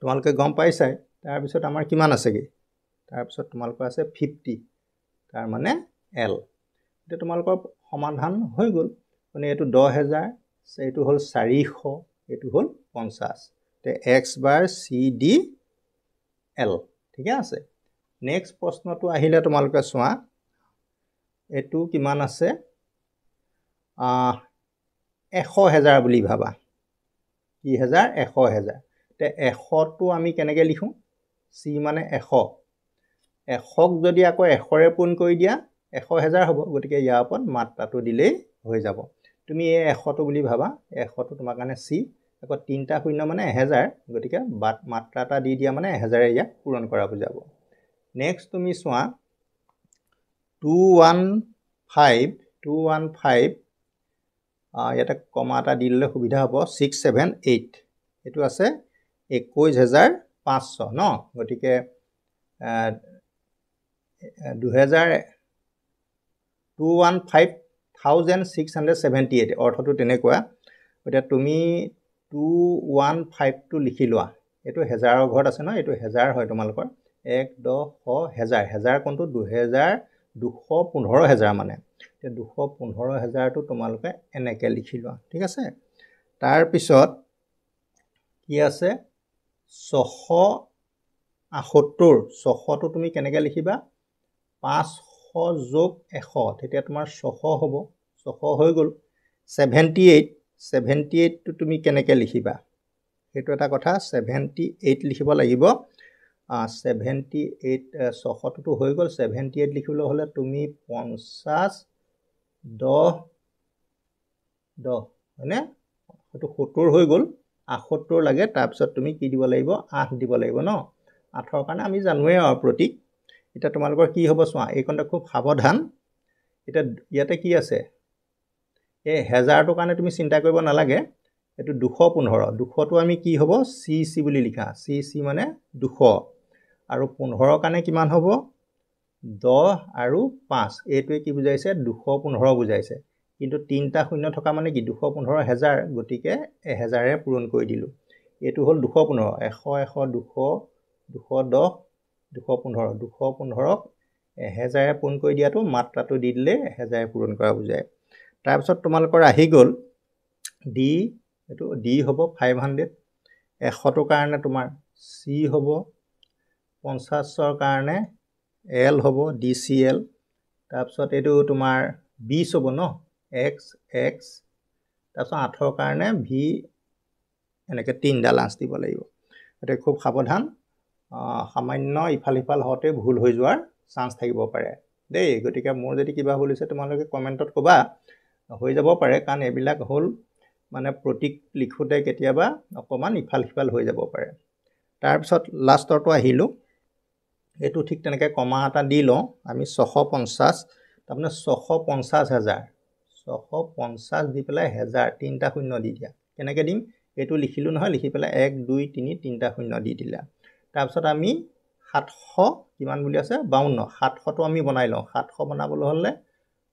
তোমালোকে গম পাইছাই তাৰ পিছত আমাৰ কিমান আছে কি তাৰ পিছত তোমালোকৰ আছে 50 তাৰ মানে l এটা তোমালোকৰ সমাধান হৈ গল মানে এটো 10000 এইটো হল 400 এটো হল 50 তে x বাৰ c d l ঠিক আছে নেক্সট প্ৰশ্নটো আহিলে তোমালোকে চোৱা এটো কিমান আছে 100000 বুলি ভাবা কি হাজাৰ 100000 তে 100 টো আমি কেনেকৈ লিখো c মানে 100 100ক যদি আকৌ 100 ৰে পূৰণ কৰি দিয়া 100000 হ'ব গতিকে ইয়াৰ ওপৰত মাত্ৰাটো দিলেই হৈ যাব তুমি এই 100 টো বুলি ভাবা 100 টো তোমাৰ কাৰণে c আকৌ 3টা শূন্য মানে 1000 গতিকে মাত্ৰাটা দি দিয়া মানে 1000 এ ইয়াক পূৰণ কৰা বুজাব নেক্সট তুমি চোৱা 215 ইয়াতে কমা এটা দিলে সুবিধা হ'ব 678 এটো আছে 21500 ন গতিকে 215,678 অৰ্থটো তেনেকুৱা এতিয়া তুমি 215 টো লিখি লোৱা এটো হেজাৰৰ ঘৰত আছে ন এটো হেজাৰ হয় তোমালোকৰ 1,10,000 কোনটো 215,000 মানে 215,000 টো তোমালোকে এনেকৈ লিখি লোৱা ঠিক আছে তাৰ পিছত কি আছে 678 টো তুমি কেনেকৈ লিখিবা 500 যোগ 100 তেতিয়া তোমাৰ 600 হ'ব 600 হৈ গল 78 টো তুমি কেনেকৈ লিখিবা হেতু এটা কথা 78 লিখিব লাগিব 78 600 টো হৈ গল 78 লিখিবলৈ হলে তুমি 50 10 হয়নে হেতু 70 হৈ গল 78 লাগে তাৰ পিছত তুমি কি দিব লাগিব 8 দিব লাগিব ন 8ৰ কাৰণে আমি জানোৱে আৰু প্ৰতীক এটা তোমালোকৰ কি হ'ব চোৱা এইকণটা খুব সাৱধান এটা ইয়াতে কি আছে এই 1000 টো কাৰণে তুমি চিন্তা কৰিব নালাগে এটো 215 টো আমি কি হ'ব cc বুলি লিখা cc মানে 200 আৰু 15 কাৰণে কিমান হ'ব 10 আৰু 5 এইটোৱে কি বুজাইছে 215 বুজাইছে কিন্তু 3টা শূন্য থকা মানে কি 215,000 গতিকে 1000 এ পূৰণ কৰি দিলো এটো হ'ল 215 100 100 200 210 215 215ক 1000 এ পূৰণ কৰি দিয়াটো মাত্ৰাটো দি দিলে 1000 এ পূৰণ কৰা বুজায় তাৰ পিছত তোমালোকৰ আহি গল d এটো d হ'ব 500 100 ৰ কাৰণে তোমাৰ c হ'ব 50ৰ কাৰণে l হ'ব dcl তাৰ পিছত এটো তোমাৰ 20 হ'ব ন x তাৰ পিছত 8ৰ কাৰণে v এনেকৈ 3 লাঞ্চ দিব লাগিব এটা খুব সাৱধান সামান্য ইফাল ইফাল হতে ভুল হৈ যোৱাৰ চান্স থাকিব পাৰে দেই গতিকে মোৰ যদি কিবা ভুল হৈছে তোমালোকে কমেন্টত কবা হৈ যাব পাৰে কাৰণ এবিলাক হল মানে প্ৰতীক লিখোতে কেতিয়াবা অকমান ইফাল ইফাল হৈ যাব পাৰে তাৰ পিছত লাষ্টৰটো আহিলো এটো ঠিক তেনেকৈ কমা এটা দি লওঁ আমি 650 তাৰমানে 650,000 দি পেলাই 1000 তিনটা শূন্য দি দিয়া কেনেকৈ দিম এটো লিখিলো নহয় লিখি পেলাই 1 2 3 তিনটা শূন্য দি দিলা তাৰ পিছত আমি 700 কিমান বুলি আছে 52 700 টো আমি বনাই লওঁ 700 বনাবলৈ হলে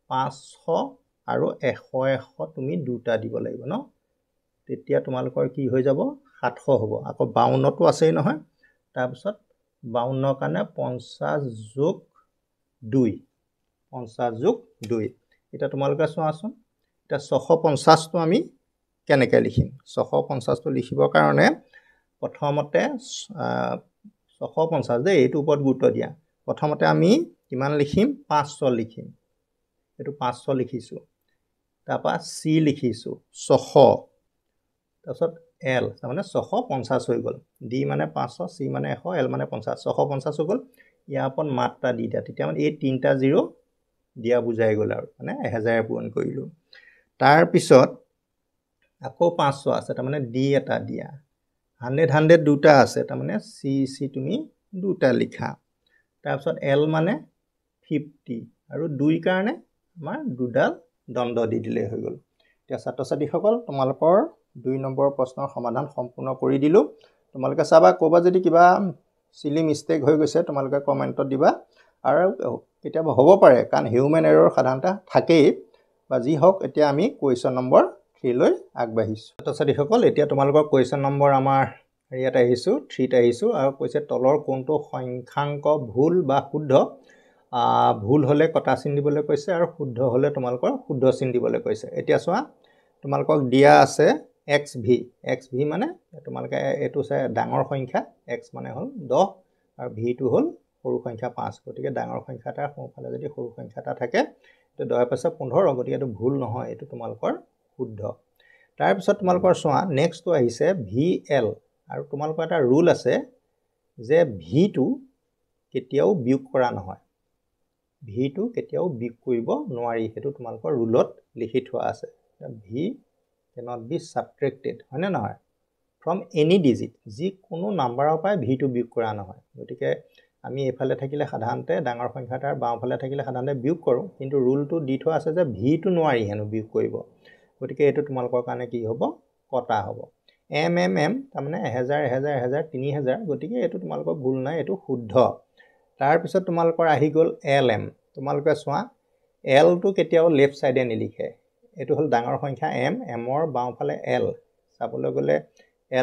500 আৰু 100 তুমি দুটা দিব লাগিব ন তেতিয়া তোমালোকৰ কি হৈ যাব 700 হ'ব আকৌ 52 টো আছেই নহয় তাৰ পিছত 52 কাৰণে 50 যোগ 2 50 যোগ 2 এটা তোমালোকে চোৱাচোন এটা 650 টো আমি কেনেকৈ লিখিম 650 টো লিখিবৰ কাৰণে প্ৰথমতে 650 দেই এইটো ওপৰত গুৰুত্ব দিয়া প্ৰথমতে আমি কিমান লিখিম 500 লিখিম এটো 500 লিখিছো তাপা c লিখিছো 600 তাৰছত l মানে 650 হৈ গল d মানে 500 c মানে 100 l মানে 50 650 হৈ গল ইয়াৰ ওপৰত মাত্ৰা দি দিয়া তেতিয়া মানে এই তিনটা 0 দিয়া বুজাই গল আৰু মানে 1000 পূৰণ কৰিলো তাৰ পিছত আকৌ 500 আছে তাৰ মানে d এটা দিয়া 100 দুটা আছে তাৰ মানে c তুমি দুটা লিখা তাৰ পিছত l মানে 50 আৰু 2 কাৰণে আমাৰ দুডাল দণ্ড দি দিলে হৈ গল এতিয়া ছাত্ৰ-ছাত্ৰীসকল তোমালোকৰ 2 নম্বৰ প্ৰশ্নৰ সমাধান সম্পূৰ্ণ কৰি দিলো তোমালোকে চাবা কোবা যদি কিবা সিলি মিস্টেক হৈ গৈছে তোমালোকে কমেন্টত দিবা আৰু কেতিয়াবা হ'ব পাৰে কাৰণ হিউম্যান এৰৰ সাধাৰণতে থাকেই বা যি হওক এতিয়া আমি কোৱেশ্চন নম্বৰ 3 লৈ আগবাঢ়িছো ছাত্ৰ-ছাত্ৰীসকল এতিয়া তোমালোকৰ কোৱেশ্চন নম্বৰ আমাৰ ইয়াত আহিছো 3 ত আহিছো আৰু কৈছে তলৰ কোনটো সংখ্যাংক ভুল বা শুদ্ধ ভুল হলে কটা চিন দিবলৈ কৈছে আৰু শুদ্ধ হলে তোমালোকৰ শুদ্ধ চিন দিবলৈ কৈছে এতিয়া চোৱা তোমালোকক দিয়া আছে xv মানে তোমালোকে এটো চাই ডাঙৰ সংখ্যা x মানে হল 10 আৰু v টো হল সৰু সংখ্যা 5 গতিকে ডাঙৰ সংখ্যাটাৰ সোঁফালে যদি সৰু সংখ্যাটা থাকে তো 10 + 15 গতিকে এটো ভুল নহয় এটো তোমালোকৰ শুদ্ধ তাৰ পিছত তোমালোকৰ চোৱা নেক্সট আহিছে vl আৰু তোমালোকৰ এটা ৰুল আছে যে v টো কেতিয়াও বিয়োগ কৰা নহয় v টো কেতিয়াও বিয়োগ কৰিব নোৱাৰি হেতু তোমালোকৰ ৰুলত লিখি থোৱা আছে v cannot be subtracted হয়নে নহয় from any digit যি কোনো নাম্বাৰৰ পৰাই v টো বিয়োগ কৰা নহয় গতিকে আমি এফালে থাকিলে সাধাৰণতে ডাঙৰ সংখ্যাটাৰ বাওঁফালে থাকিলে সাধাৰণতে বিয়োগ কৰো কিন্তু ৰুলটো দি থোৱা আছে যে v টো নোৱাৰি হেনো বিয়োগ কৰিব গতিকে এটো তোমালোকৰ কাৰণে কি হ'ব কটা হ'ব mm তাৰ মানে 1000 3000 গতিকে এটো তোমালোকৰ ভুল নাই এটো শুদ্ধ তাৰ পিছত তোমালোকৰ আহি গল lm তোমালোকে চোৱা l টো কেতিয়াও লেফট সাইডে নিলিখে এটো হল ডাঙৰ সংখ্যা m ৰ বাওঁফালে l চাবলৈ গলে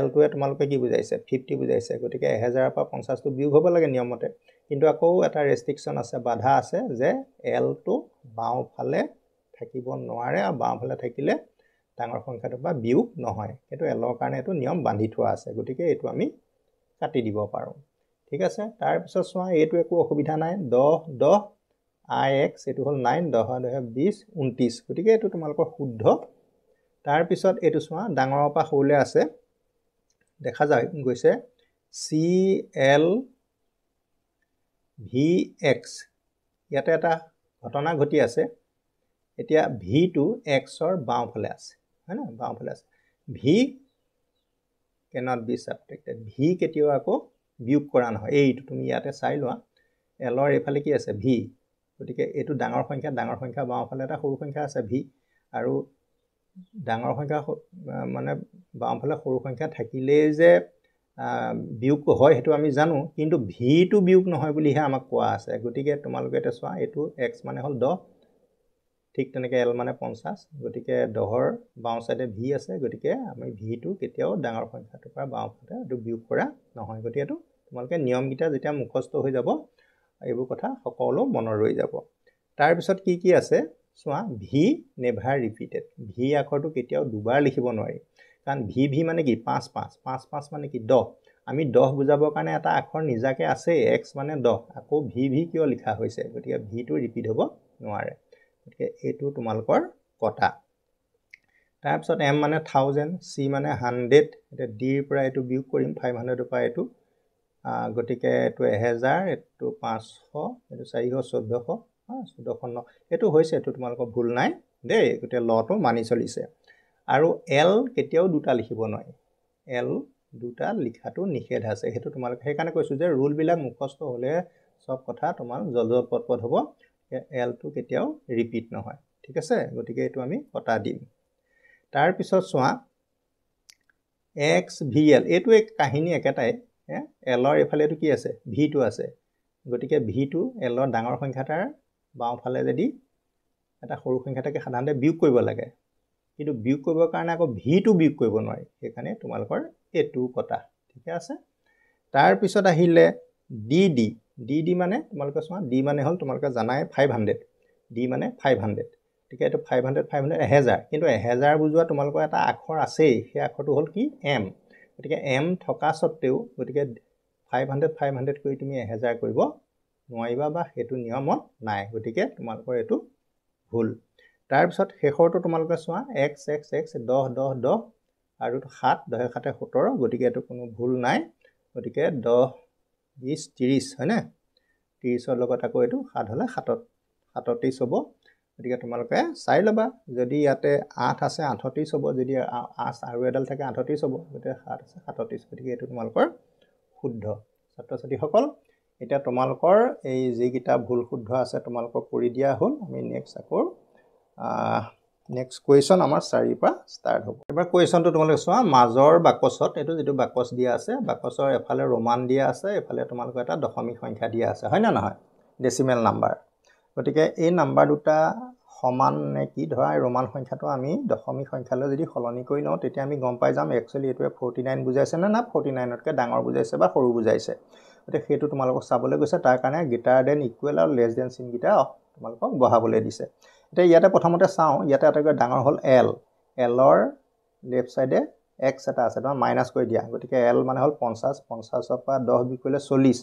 l টোৱে তোমালোকে কি বুজাইছে 50 বুজাইছে গতিকে 1000 পৰা 50 টো বিয়োগ হ'ব লাগে নিয়মতে কিন্তু আকৌ এটা ৰেষ্ট্ৰিকশন আছে বাধা আছে যে l টো বাওঁফালে থাকিব নোৱাৰে আৰু বাওঁফালে থাকিলে ডাঙৰ সংখ্যাটো বা বিয়োগ নহয় এটো l ৰ কাৰণে এটো নিয়ম বান্ধি থোৱা আছে গতিকে এটো আমি কাটি দিব পাৰো ঠিক আছে তাৰ পিছত চোৱা এটো একো অসুবিধা নাই 10 ix এটো হল 9 10 20 29 গতিকে এটো তোমালোকৰ শুদ্ধ তাৰ পিছত এটো চোৱা ডাঙৰৰ পৰা সৰুলে আছে দেখা যায় গৈছে cl vx ইয়াতে এটা ঘটনা ঘটি আছে এতিয়া v টো x ৰ বাওঁফালে আছে হয়না বাওঁফালে আছে v cannot be subtracted v কেতিয়াও আকৌ বিয়োগ কৰা নহয় এইটো তুমি ইয়াতে চাই লোৱা l ৰ এফালে কি আছে v গতিকে এটো ডাঙৰ সংখ্যা বাওঁফালে এটা সৰু সংখ্যা আছে v আৰু ডাঙৰ সংখ্যা মানে বাওঁফালে সৰু সংখ্যা থাকিলে যে বিয়োগ হয় হেতু আমি জানো কিন্তু v টো বিয়োগ নহয় বুলিহে আমাক কোৱা আছে গতিকে তোমালোকে এটা চোৱা এটো x মানে হল 10 ঠিক তেনেকে l মানে 50 গতিকে 10 ৰ বাওঁ সাইডে v আছে গতিকে আমি v টো কেতিয়াও ডাঙৰ সংখ্যাটোৰ পৰা বাওঁফালে এটো বিয়োগ কৰা নহয় গতিকে এটো তোমালোকে নিয়মকিটা যেতিয়া মুখস্থ হৈ যাব এইবোৰ কথা সকলো মনৰ ৰৈ যাব তাৰ পিছত কি আছে চোৱা v নেভাৰ ৰিপিটেড v আখৰটো কেতিয়াও দুবাৰ লিখিব নোৱাৰি কাৰণ v মানে কি 5 মানে কি 10 আমি 10 বুজাবৰ কাৰণে এটা আখৰ নিজাকে আছে x মানে 10 আকৌ v কিয় লিখা হৈছে গতিকে v টো ৰিপিট হ'ব নোৱাৰে গতিকে এটো তোমালোকৰ কটা তাৰ পিছত m মানে 1000 c মানে 100 এটা d ৰ পৰা এটো বিয়োগ কৰিম 500 ৰ পৰা এটো গতিকে এটো 1000 এটো 500 এটো 400 1400 এটো হৈছে এটো তোমালোকৰ ভুল নাই দেই গতিকে লটো মানি চলিছে আৰু l কেতিয়াও দুটা লিখিব নোৱাৰি l দুটা লিখাটো নিষেধ আছে হেতু তোমালোকে সেইকাৰণে কৈছো যে ৰুল বিলাক মুখস্থ হলে সব কথা তোমাৰ জলজল হ'ব l টো কেতিয়াও ৰিপিট নহয় ঠিক আছে গতিকে এটো আমি কটা দিম তাৰ পিছত চোৱা xvl এটো এক কাহিনী একেটাই l ৰ এফালে এটো কি আছে v টো আছে গতিকে v টো l ৰ ডাঙৰ সংখ্যাটাৰ বাওঁফালে যদি এটা সৰু সংখ্যাটাকে সাধাৰণতে বিয়োগ কৰিব লাগে কিন্তু বিয়োগ কৰিবৰ কাৰণে আকৌ v টো বিয়োগ কৰিব নোৱাৰি সেইকাৰণে তোমালোকৰ এটো কটা ঠিক আছে তাৰ পিছত আহিলে dd মানে তোমালোকে চোৱা d মানে হল তোমালোকে জানাই 500 ডি মানে 500 গতিকে এইটো 500 1000 কিন্তু 1000 বুজোৱা তোমালোকৰ এটা আখৰ আছেই সেই আখৰটো হ'ল কি এম গতিকে এম থকা সত্ত্বেও গতিকে 500 কৰি তুমি 1000 কৰিব নোৱাৰিবা বা সেইটো নিয়মত নাই গতিকে তোমালোকৰ এইটো ভুল তাৰ পিছত শেষৰটো তোমালোকে চোৱা x 10 আৰু 7 10 7 17 গতিকে এইটো কোনো ভুল নাই গতিকে 10 20 30 হয় না 30 লগত আকৌ এইটো 7 হলে 7 37 হ'ব গতিকে তোমালোকে চাই লবা যদি ইয়াতে 8 আছে 38 হ'ব যদি 8 আৰু এডাল থাকে 38 হ'ব গতিকে 7 আছে 37 গতিকে এইটো তোমালোকৰ শুদ্ধ ছাত্ৰ-ছাত্ৰীসকল এতিয়া তোমালোকৰ এই যি কিটা ভুল শুদ্ধ আছে তোমালোকক কৰি দিয়া হ'ল আমি নেক্সট আকৌ নেক্সট কোৱেশ্চন আমাৰ 4 পৰা ষ্টাৰ্ট হ'ব এবাৰ কোৱেশ্চনটো তোমালোকে চোৱা মাজৰ বাকচত এটো যেটো বাকচ দিয়া আছে বাকচৰ এফালে ৰোমান দিয়া আছে এফালে তোমালোকৰ এটা দশমিক সংখ্যা দিয়া আছে হয় না নহয় ডেসিমেল নাম্বাৰ গতিকে এই নাম্বাৰ দুটা সমান নে কি ধৰা ৰোমান সংখ্যাটো আমি দশমিক সংখ্যালৈ যদি সলনি কৰি লওঁ তেতিয়া আমি গম পাই যাম একচুয়ালি এটোৱে 49 বুজাইছে না 49 তকৈ ডাঙৰ বুজাইছে বা সৰু বুজাইছে গতিকে সেইটো তোমালোকক চাবলৈ গৈছে তাৰ কাৰণে গ্ৰেটাৰ দেন ইকুৱেল আৰু লেছ দেন চিন গিটা তোমালোকক বহাবলৈ দিছে এতিয়া ইয়াতে প্ৰথমতে চাও ইয়াতে আটাইতকৈ ডাঙৰ হ'ল L Lৰ লেফট সাইডে x এটা আছে তোমাৰ মাইনাস কৰি দিয়া গতিকে L মানে হ'ল 50 50 ৰ পৰা 10 বিকলে 40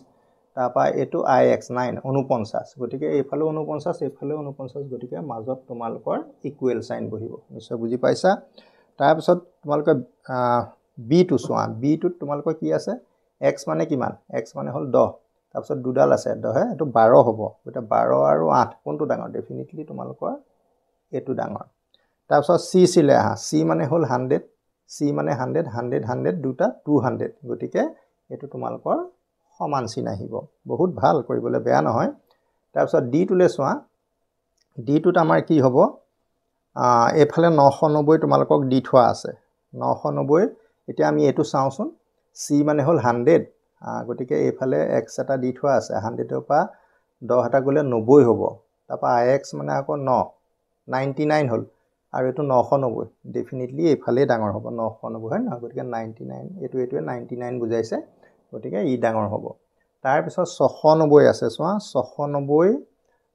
তাৰ পৰা এটো ix 9 49 গতিকে এইফালে 49 এইফালে 49 গতিকে মাজত তোমালোকৰ ইকুৱেল সাইন বহিব নিশ্চয় বুজি পাইছা তাৰ পিছত তোমালোকে b টো চোৱা b টোত তোমালোকৰ কি আছে x মানে কিমান x মানে হ'ল 10 তাৰ পিছত দুডাল আছে 10 এটো 12 হ'ব গটা 12 আৰু 8 কোনটো ডাঙৰ ডেফিনিটলি তোমালোকৰ এটো ডাঙৰ তাৰ পিছত c ছিলে আহা c মানে হ'ল 100 c মানে 100 দুটা 200 গতিকে এটো তোমালোকৰ সমান চিন আহিব বহুত ভাল কৰিবলৈ বেয়া নহয় তাৰ পিছত d টোলে চোৱা d টোত আমাৰ কি হ'ব এফালে 990 তোমালোকক দি থোৱা আছে 990 এতিয়া আমি এটো চাওচোন c মানে হ'ল 100 গতিকে এইফালে x এটা দি থোৱা আছে 100 ৰ পৰা 10 এটা গলে 90 হ'ব তাৰপা ix মানে আকৌ 9 99 হ'ল আৰু এটো 990 ডেফিনিটলি এইফালে ডাঙৰ হ'ব 990 হয় না গতিকে 99 এটোৱে 99 বুজাইছে গতিকে ই ডাঙৰ হ'ব তাৰ পিছত 690 আছে চোৱা 690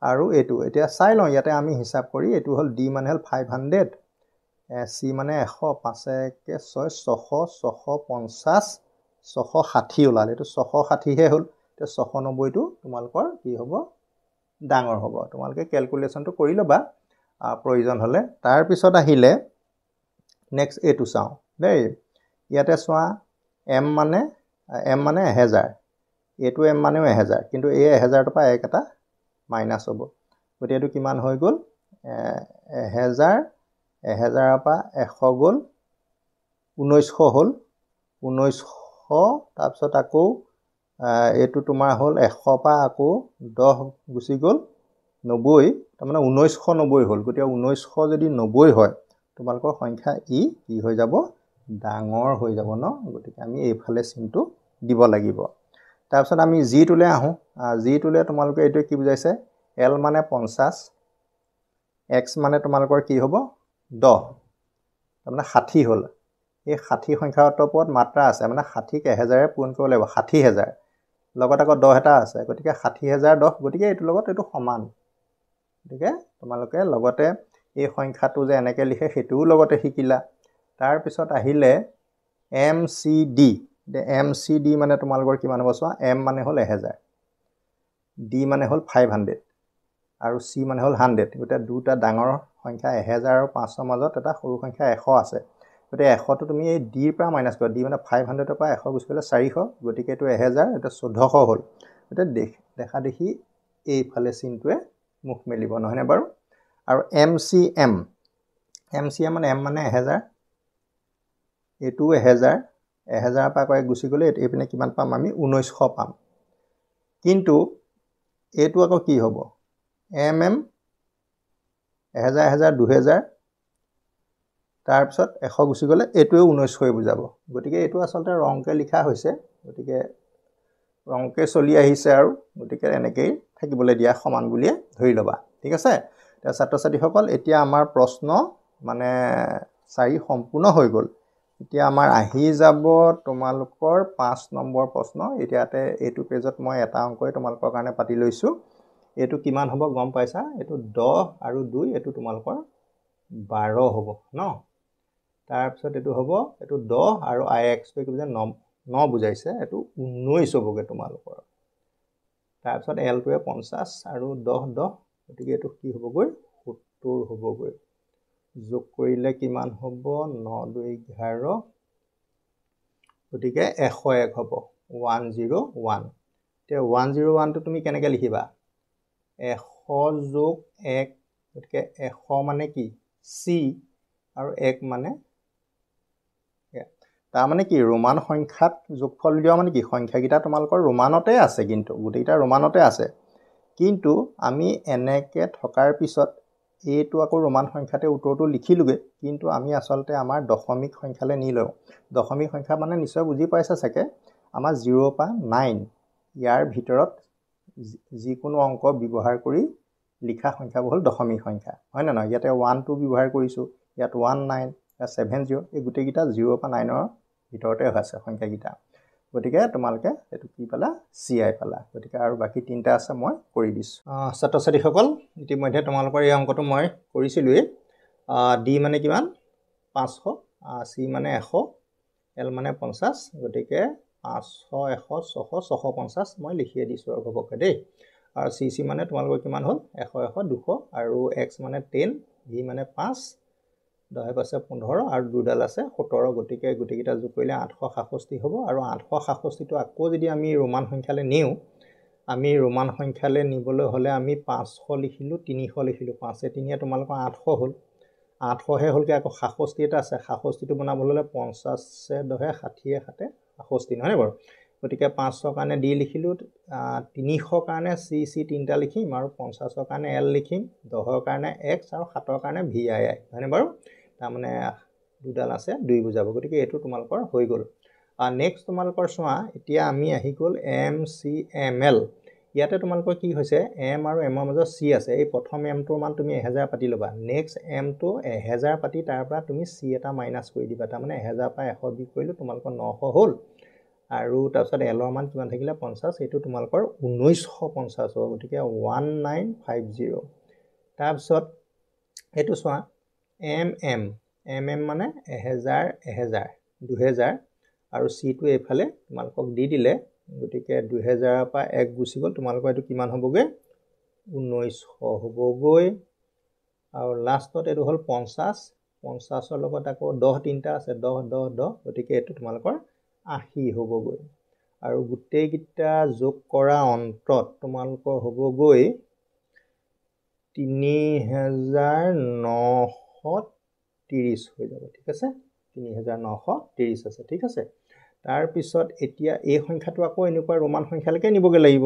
আৰু এটো এতিয়া চাই লওঁ ইয়াতে আমি হিসাব কৰি এটো হ'ল d মানে হ'ল 500 c মানে 100 5 কে 6 600 650 660 ওলাল এটো 660 হে হ'ল তে 690 টো তোমালোকৰ কি হ'ব ডাঙৰ হ'ব তোমালোকে ক্যালকুলেশনটো কৰি লবা প্ৰয়োজন হলে তাৰ পিছত আহিলে নেক্সট এটো চাও দেই ইয়াতে চোৱা m মানে 1000 এটো m মানেও 1000 কিন্তু এই 1000 ৰ পৰা এক এটা মাইনাস হ'ব গতি এটো কিমান হৈ গল 1000 ৰ পৰা 100 গল 1900 হ'ল 1900 তাৰ পিছত আকৌ এটো তোমাৰ হ'ল 100 পৰা আকৌ 10 গুচি গল 90 তাৰ মানে 1990 হ'ল গতি 1900 যদি 90 হয় তোমালোকৰ সংখ্যা ই কি হৈ যাব ডাঙৰ হৈ যাব ন গতিকে আমি এইফালে চিনটো দিব লাগিব তাৰ পিছত আমি জি টোলে আহো জি টোলে তোমালোকে এটো কি বুজাইছে l মানে 50 x মানে তোমালোকৰ কি হ'ব 10 তাৰমানে 60 হ'ল এই 60 সংখ্যাৰ ওপৰত মাত্ৰা আছে মানে 60 কে 1000 পূৰণ কৰিব লাগিব 60000 লগত আকৌ 10 এটা আছে গতিকে 60000 10 গতিকে এটো লগত এটো সমান গতিকে তোমালোকে লগতে এই সংখ্যাটো যে এনেকে লিখে হেতুও লগতে শিকিলা তাৰ পিছত আহিলে MCD MCD মানে তোমালোকৰ কিমান হ'ব চোৱা m মানে হ'ল 1000 d মানে হ'ল 500 আৰু c মানে হ'ল 100 গটা দুটা ডাঙৰ সংখ্যা 1000 আৰু 500 মাজত এটা সৰু সংখ্যা 100 আছে গটা 100 টো তুমি এই d ৰ পৰা মাইনাস কৰা d মানে 500 ৰ পৰা 100 গুছি গলে 400 গতিকে এটো 1000 এটা 1400 হ'ল এটা দেখা দেখি এইফালে চিনটোৱে মুখ মেলিব নহয়নে বাৰু আৰু MCM মানে m মানে 1000 এটো 1000 1000 পৰা কয় গুছি গলে এইপিনে কিমান পাম আমি 1900 পাম কিন্তু এটো আকৌ কি হ'ব mm 1000 2000 তাৰ পিছত 100 গুছি গলে এটোৱে 1900 বুজাব গতিকে এটো আসলতে ৰংকে লিখা হৈছে গতিকে ৰংকে চলি আহিছে আৰু গতিকে এনেকৈ থাকিবলৈ দিয়া সমান বুলিয়ে ধৰি লবা ঠিক আছে এতিয়া ছাত্ৰ-ছাত্ৰীসকল এতিয়া আমাৰ প্ৰশ্ন মানে 4 সম্পূৰ্ণ হৈ গল এতিয়া আমাৰ আহি যাব তোমালোকৰ 5 নম্বৰ প্ৰশ্ন এতিয়াতে এটো পেজত মই এটা অংকই তোমালোকৰ কাৰণে পাতি লৈছো এইটো কিমান হ'ব গম পাইছা এইটো 10 আৰু 2 এইটো তোমালোকৰ 12 হ'ব ন তাৰপিছত এইটো হ'ব এইটো 10 আৰু ix টো কি যে 9 বুজাইছে এইটো 19 হ'বগে তোমালোকৰ তাৰপিছত l টোৱে 50 আৰু 10 10 গতিকে এইটো কি হ'বগৈ 70 হ'বগৈ যোগ কৰিলে কিমান হ'ব 9 2 11 গতিকে 101 হ'ব 101 তে 101 টো তুমি কেনেকৈ লিখিবা 100 যোগ 1 গতিকে 100 মানে কি c আৰু 1 মানে তাৰ মানে কি ৰোমান সংখ্যাত যোগফল দিয়া মানে কি সংখ্যাকিটা তোমালোকৰ ৰোমানতে আছে কিন্তু গোটেইটা ৰোমানতে আছে কিন্তু আমি এনেকে থকাৰ পিছত এইটো আকৌ ৰোমান সংখ্যাতে উত্তৰটো লিখিলুগে কিন্তু আমি আসলতে আমাৰ দশমিক সংখ্যালে নিলও দশমিক সংখ্যা মানে নিশ্চয় বুজি পাইছা সকে আমাৰ 0 পা 9 ইয়াৰ ভিতৰত যিকোনো অংক ব্যৱহাৰ কৰি লিখা সংখ্যা হ'ল দশমিক সংখ্যা হয় না নহয় ইয়াতে 1 2 ব্যৱহাৰ কৰিছো ইয়াত 19 70 এই গোটেইকিটা 0 পা 9 ৰ ভিতৰতে আছে সংখ্যাকিটা গতিকে তোমালকে এটো কি পালা ci পালা গতিকে আৰু বাকি তিনটা আছে মই কৰি দিছো ছাত্ৰ-ছাত্ৰী সকল ইতিমধ্যে তোমালোকৰ এই অংকটো মই কৰিছিলুই d মানে কিমান 500 c মানে 100 l মানে 50 গতিকে 500 100 600 650 মই লিখিয়ে দিছো আৰু ঘপককে দেই আৰু cc মানে তোমালোকৰ কিমান হ'ল 100 100 200 আৰু x মানে 10 v মানে 5 10 পাছে 15 আৰু দুডাল আছে 17 গতিকে গুটিকিটা যোগ কৰিলে 866 হ'ব আৰু 866 টো আকৌ যদি আমি ৰোমান সংখ্যালে নিও আমি ৰোমান সংখ্যালে নিবলৈ হলে আমি 500 লিখিলো 300 লিখিলো 5 3 এ তোমালোকৰ 800 হ'ল 800 হে হ'লকে আকৌ 66 এটা আছে 66 টো বনাবলৈ 50 10 60 7 66 নহয় বাৰু গতিকে 500 কাৰণে d লিখিলো 300 কাৰণে c তিনটা লিখিম আৰু 50 কাৰণে l লিখিম 10 কাৰণে x আৰু 7 কাৰণে vi হয়নে বাৰু তাৰ মানে দুডাল আছে 2 বুজাব গতিকে এটো তোমালোকৰ হৈ গল নেক্সট তোমালোকৰ সোৱা এতিয়া আমি আহি গল m c m l ইয়াতে তোমালোকৰ কি হৈছে m আৰু m ৰ মাজত c আছে এই প্ৰথম m টোৰ মান তুমি 1000 পাতি লবা নেক্সট m টো 1000 পাতি তাৰ পৰা তুমি c এটা মাইনাস কৰি দিবা তাৰ মানে 1000 পৰা 100 বিক কৰিলে তোমালোকৰ 900 হ'ল আৰু তাৰপিছত l ৰ মান কিমান থাকিলে 50 এটো তোমালোকৰ 1950 হ'ব গতিকে 1950 তাৰপিছত এটো সোৱা mm মানে 1000 1000 2000 আৰু c টো এফালে তোমালকক দি দিলে গতিকে 2000 পৰা 1 গুছি গল তোমালক এটো কিমান হ'বগে 1900 হ'বগৈ আৰু লাষ্টত এটো হ'ল 50 50 ৰ লগত আকৌ 10 তিনটা আছে 10 10 10 গতিকে এটো তোমালকৰ 80 হ'বগৈ আৰু গুটেই গিটা যোগ কৰা অন্তত তোমালকৰ হ'বগৈ 3930 হৈ যাব ঠিক আছে 3930 আছে ঠিক আছে তাৰ পিছত এতিয়া এই সংখ্যাটো আকৌ এনেকুৱা ৰোমান সংখ্যালৈকে নিবগে লাগিব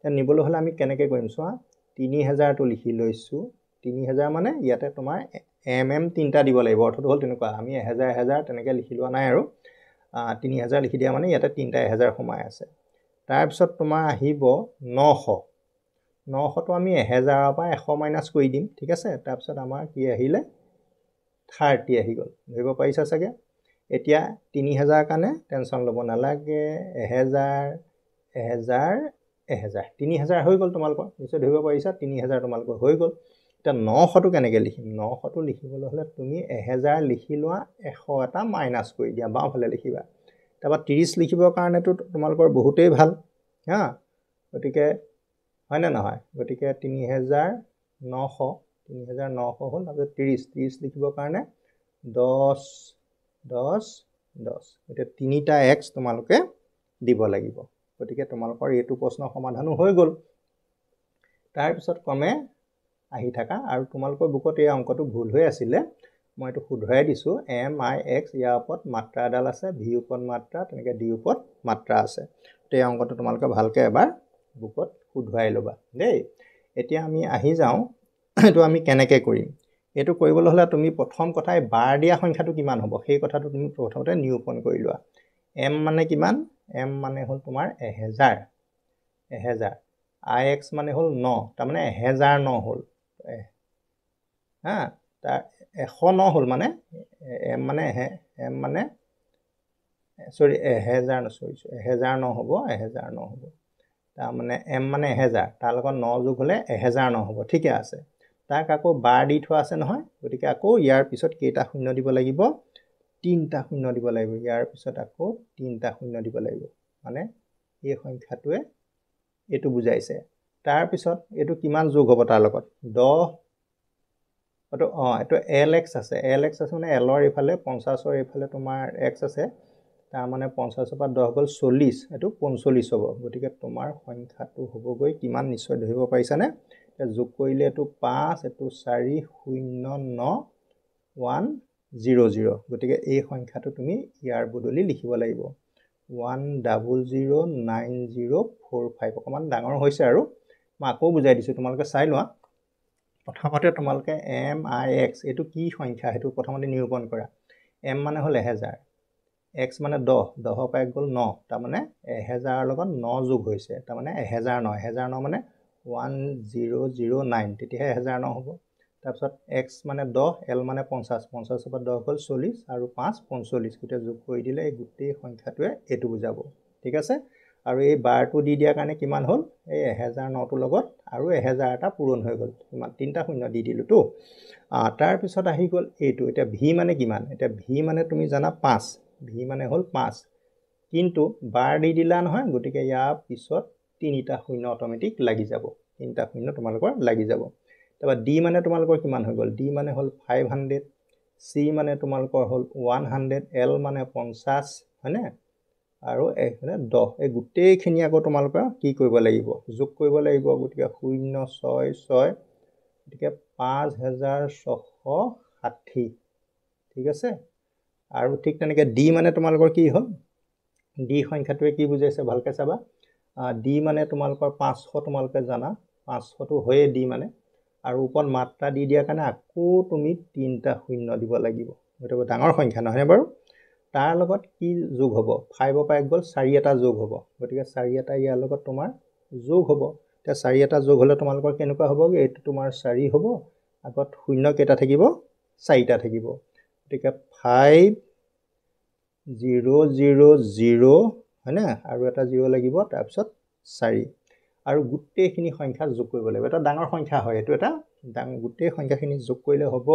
নিবলৈ হলে আমি কেনেকৈ কৰিম চোৱা 3000 টো লিখি লৈছো 3000 মানে ইয়াতে তোমাৰ mm তিনটা দিব লাগিব অৰ্থটো হ'ল তেনেকুৱা আমি 1000 1000 তেনেকৈ লিখি লোৱা নাই আৰু 3000 লিখি দিয়া মানে ইয়াতে তিনটা 1000 সোমাই আছে তাৰ পিছত তোমাৰ আহিব 900 900 টো আমি 1000 পৰা 100 মাইনাস কৰি দিম ঠিক আছে তাৰ পিছত আমাৰ কি আহিলে 30 আহি গল ধৰিব পাৰিছা সকে এতিয়া 3000 কাৰণে টেনচন লব নালাগে 1000 1000 1000 3000 হৈ গল তোমালোকৰ নিশ্চয় ধৰিব পাৰিছা 3000 তোমালোকৰ হৈ গল এটা 900 টো কেনেকৈ লিখিম 900 টো লিখিবলৈ হলে তুমি 1000 লিখি লোৱা 100 এটা মাইনাস কৰি দিয়া বাওঁফালে লিখিবা তাৰপা 30 লিখিবৰ কাৰণেটো তোমালোকৰ বহুতেই ভাল হা গতিকে হয় না নহয় গতিকে 3900 হ'ল তাৰপিছত 30 লিখিবৰ কাৰণে 10 10 10 এটা তিনিটা x তোমালোকে দিব লাগিব গতিকে তোমালোকৰ এইটো প্ৰশ্ন সমাধানো হৈ গল তাৰ পিছত কমে আহি থাকা আৰু তোমালোকৰ বুকত এই অংকটো ভুল হৈ আছিল মই এটো শুধৰাই দিছো m i x ইয়াৰ ওপৰত মাত্ৰা এডাল আছে v ওপৰত মাত্ৰা তেনেকৈ d ওপৰত মাত্ৰা আছে এই অংকটো তোমালোকে ভালকে এবাৰ বুকত শুধৰাই লবা দেই এতিয়া আমি আহি যাও এটো আমি কেনেকৈ কৰিম এটো কৰিবলৈ হলে তুমি প্ৰথম কথাই বাৰ দিয়া সংখ্যাটো কিমান হ'ব সেই কথাটো তুমি প্ৰথমতে নিৰূপণ কৰি লোৱা m মানে কিমান m মানে হ'ল তোমাৰ 1000 ix মানে হ'ল 9 তাৰ মানে 1009 হ'ল হা তাৰ 109 হ'ল মানে m মানে সৰি 1009 হ'ব তাৰ মানে m মানে 1000 তাৰ লগত 9 যোগ হলে 1009 হ'ব ঠিকে আছে তাক আকৌ বাৰ দি থোৱা আছে নহয় গতিকে আকৌ ইয়াৰ পিছত কেইটা শূন্য দিব লাগিব তিনটা শূন্য দিব লাগিব ইয়াৰ পিছত আকৌ তিনটা শূন্য দিব লাগিব মানে এই সংখ্যাটোৱে এটো বুজাইছে তাৰ পিছত এটো কিমান যোগ হ'ব তাৰ লগত 10 এটো lx আছে মানে l ৰ ইফালে 50 ৰ ইফালে তোমাৰ x আছে তাৰ মানে 50 পৰা 10 গল 40 এটো 45 হ'ব গতিকে তোমাৰ সংখ্যাটো হ'বগৈ কিমান নিশ্চয় ধৰিব পাৰিছানে যোগ কৰিলে এটো 5 এটো 4 0 9 100 গতিকে এই সংখ্যাটো তুমি ইয়াৰ বদলি লিখিব লাগিব 1009045 অকমান ডাঙৰ হৈছে আৰু মই আকৌ বুজাই দিছো তোমালোকে চাই লোৱা প্ৰথমতে তোমালোকে mix এটো কি সংখ্যা হেতু প্ৰথমতে নিৰূপণ কৰা m মানে হল 1000 x মানে 10 10 পাই গল 9 তাৰ মানে 1000 ৰ লগত 9 যোগ হৈছে তাৰ মানে 1009 মানে 1009 তেতিয়া 1009 হ'ব তাৰ পিছত x মানে 10 l মানে 50 50 পৰা 10 গল 40 আৰু 5 45 গটে যোগ কৰি দিলে এই গুটেই সংখ্যাটোৱে এটো বুজাব ঠিক আছে আৰু এই বাৰটো দি দিয়া কাৰণে কিমান হ'ল এই 1009 ৰ লগত আৰু 1000 টা পূৰণ হৈ গল কিমান তিনটা শূন্য দি দিলো তো তাৰ পিছত আহি গল এইটো এটা v মানে কিমান এটা v মানে তুমি জানা 5 v মানে হল 5 কিন্তু বাৰ দি দিলা নহয় গটিকে ইয়াৰ পিছত তিনিটা শূন্য অটোমেটিক লাগি যাব তিনটা শূন্য তোমালোকৰ লাগি যাব তবা d মানে তোমালোকৰ কিমান হৈ গল d মানে হল 500 c মানে তোমালোকৰ হল 100 l মানে 50 হয়নে আৰু এখানে 10 এই গুটেইখিনি আকৌ তোমালোকৰ কি কৰিব লাগিব যোগ কৰিব লাগিব গটিকে 066 গটিকে 5660 ঠিক আছে আৰু ঠিক তেনেকে d মানে তোমালোকৰ কি হ'ল d সংখ্যাটোৱে কি বুজাইছে ভালকে চাবা d মানে তোমালোকৰ 500 তোমালোকে জানা 500 টো হয়ে d মানে আৰু ওপৰত মাত্ৰা দি দিয়া কাৰণে আকৌ তুমি তিনটা শূন্য দিব লাগিব এটা ডাঙৰ সংখ্যা নহয় বাৰু তাৰ লগত কি যোগ হ'ব 5 পাই গল 4 এটা যোগ হ'ব গতিকে 4 এটা ইয়াৰ লগত তোমাৰ যোগ হ'ব তে 4 এটা যোগ হলে তোমালোকৰ কেনেকুৱা হ'ব এইটো তোমাৰ 4 হ'ব আগত শূন্য কেটা থাকিব 4টা থাকিব গতিকে 5000 হয়নে আৰু এটা 0 লাগিব তাৰ পিছত 4 আৰু গুটেইখিনি সংখ্যা যোগ কৰিব লাগিব এটা ডাঙৰ সংখ্যা হয় এটো এটা গুটেই সংখ্যাখিনি যোগ কৰিলে হ'ব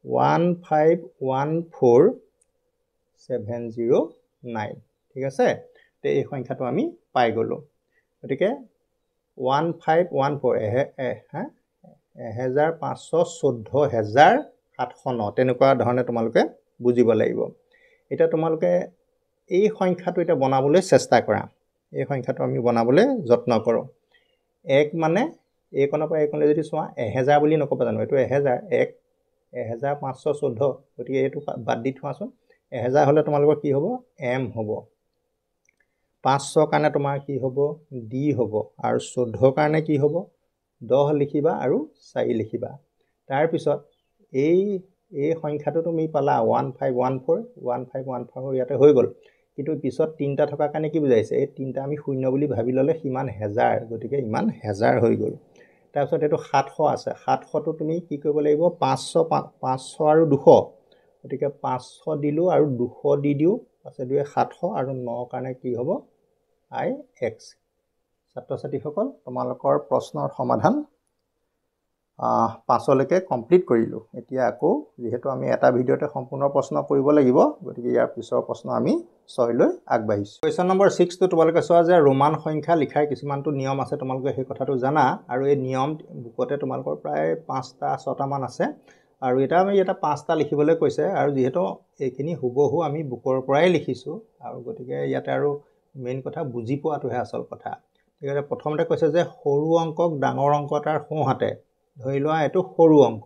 1514709 ঠিক আছে তে এই সংখ্যাটো আমি পাই গলো গতিকে 1514 1514709 তেনেকুৱা ধৰণে তোমালোকে বুজিব লাগিব এটা তোমালোকে এই সংখ্যাটো এটা বনাবলৈ চেষ্টা কৰা এই সংখ্যাটো আমি বনাবলৈ যত্ন কৰো এক মানে একনৰ পৰা একলৈ যদি চোৱা 1000 বুলি নকবা জানো এটো 1000 1514 গতিকে এটো বাদ দি থোৱাচোন 1000 হলে তোমালোকৰ কি হ'ব m হ'ব 500 কাৰণে তোমাৰ কি হ'ব d হ'ব আৰু 14 কাৰণে কি হ'ব 10 লিখিবা আৰু 4 লিখিবা তাৰ পিছত এই সংখ্যাটো তুমি পালা 1514 ইয়াতে হৈ গল কিন্তু পিছত তিনটা থকা কাৰণে কি বুজাইছে এই তিনটা আমি শূন্য বুলি ভাবি ললে কিমান হাজাৰ গতিকে ইমান হাজাৰ হৈ গল তাৰ পিছত এটো 700 আছে 700 টো তুমি কি কৰিব লাগিব 500 আৰু 200 গতিকে 500 দিলো আৰু 200 দি দিও আছে 700 আৰু 9 কাৰণে কি হ'ব i x ছাত্ৰ ছাত্ৰীসকল তোমালোকৰ প্ৰশ্নৰ সমাধান পাছলৈকে কমপ্লিট কৰিলো এতিয়া আকৌ যেহেতু আমি এটা ভিডিওতে সম্পূৰ্ণ প্ৰশ্ন কৰিব লাগিব গতিকে ইয়াৰ পিছৰ প্ৰশ্ন আমি 6 লৈ আগবাঢ়িছো কোৱেশ্চন নম্বৰ 6 টো তোমালোকে চোৱা যে ৰোমান সংখ্যা লিখাৰ কিছুমানটো নিয়ম আছে তোমালোকে সেই কথাটো জানা আৰু এই নিয়ম বুকতে তোমালোকৰ প্ৰায় 5টা 6টা মান আছে আৰু এটা আমি এটা 5টা লিখিবলৈ কৈছে আৰু যেহেতু এইখিনি হুবহু আমি বুকৰ পৰাই লিখিছো আৰু গতিকে ইয়াতে আৰু মেইন কথা বুজি পোৱাটোহে আচল কথা ঠিক আছে প্ৰথমতে কৈছে যে সৰু অংকক ডাঙৰ অংক তাৰ সোঁহাতে ধৰি লোৱা এটো সৰু অংক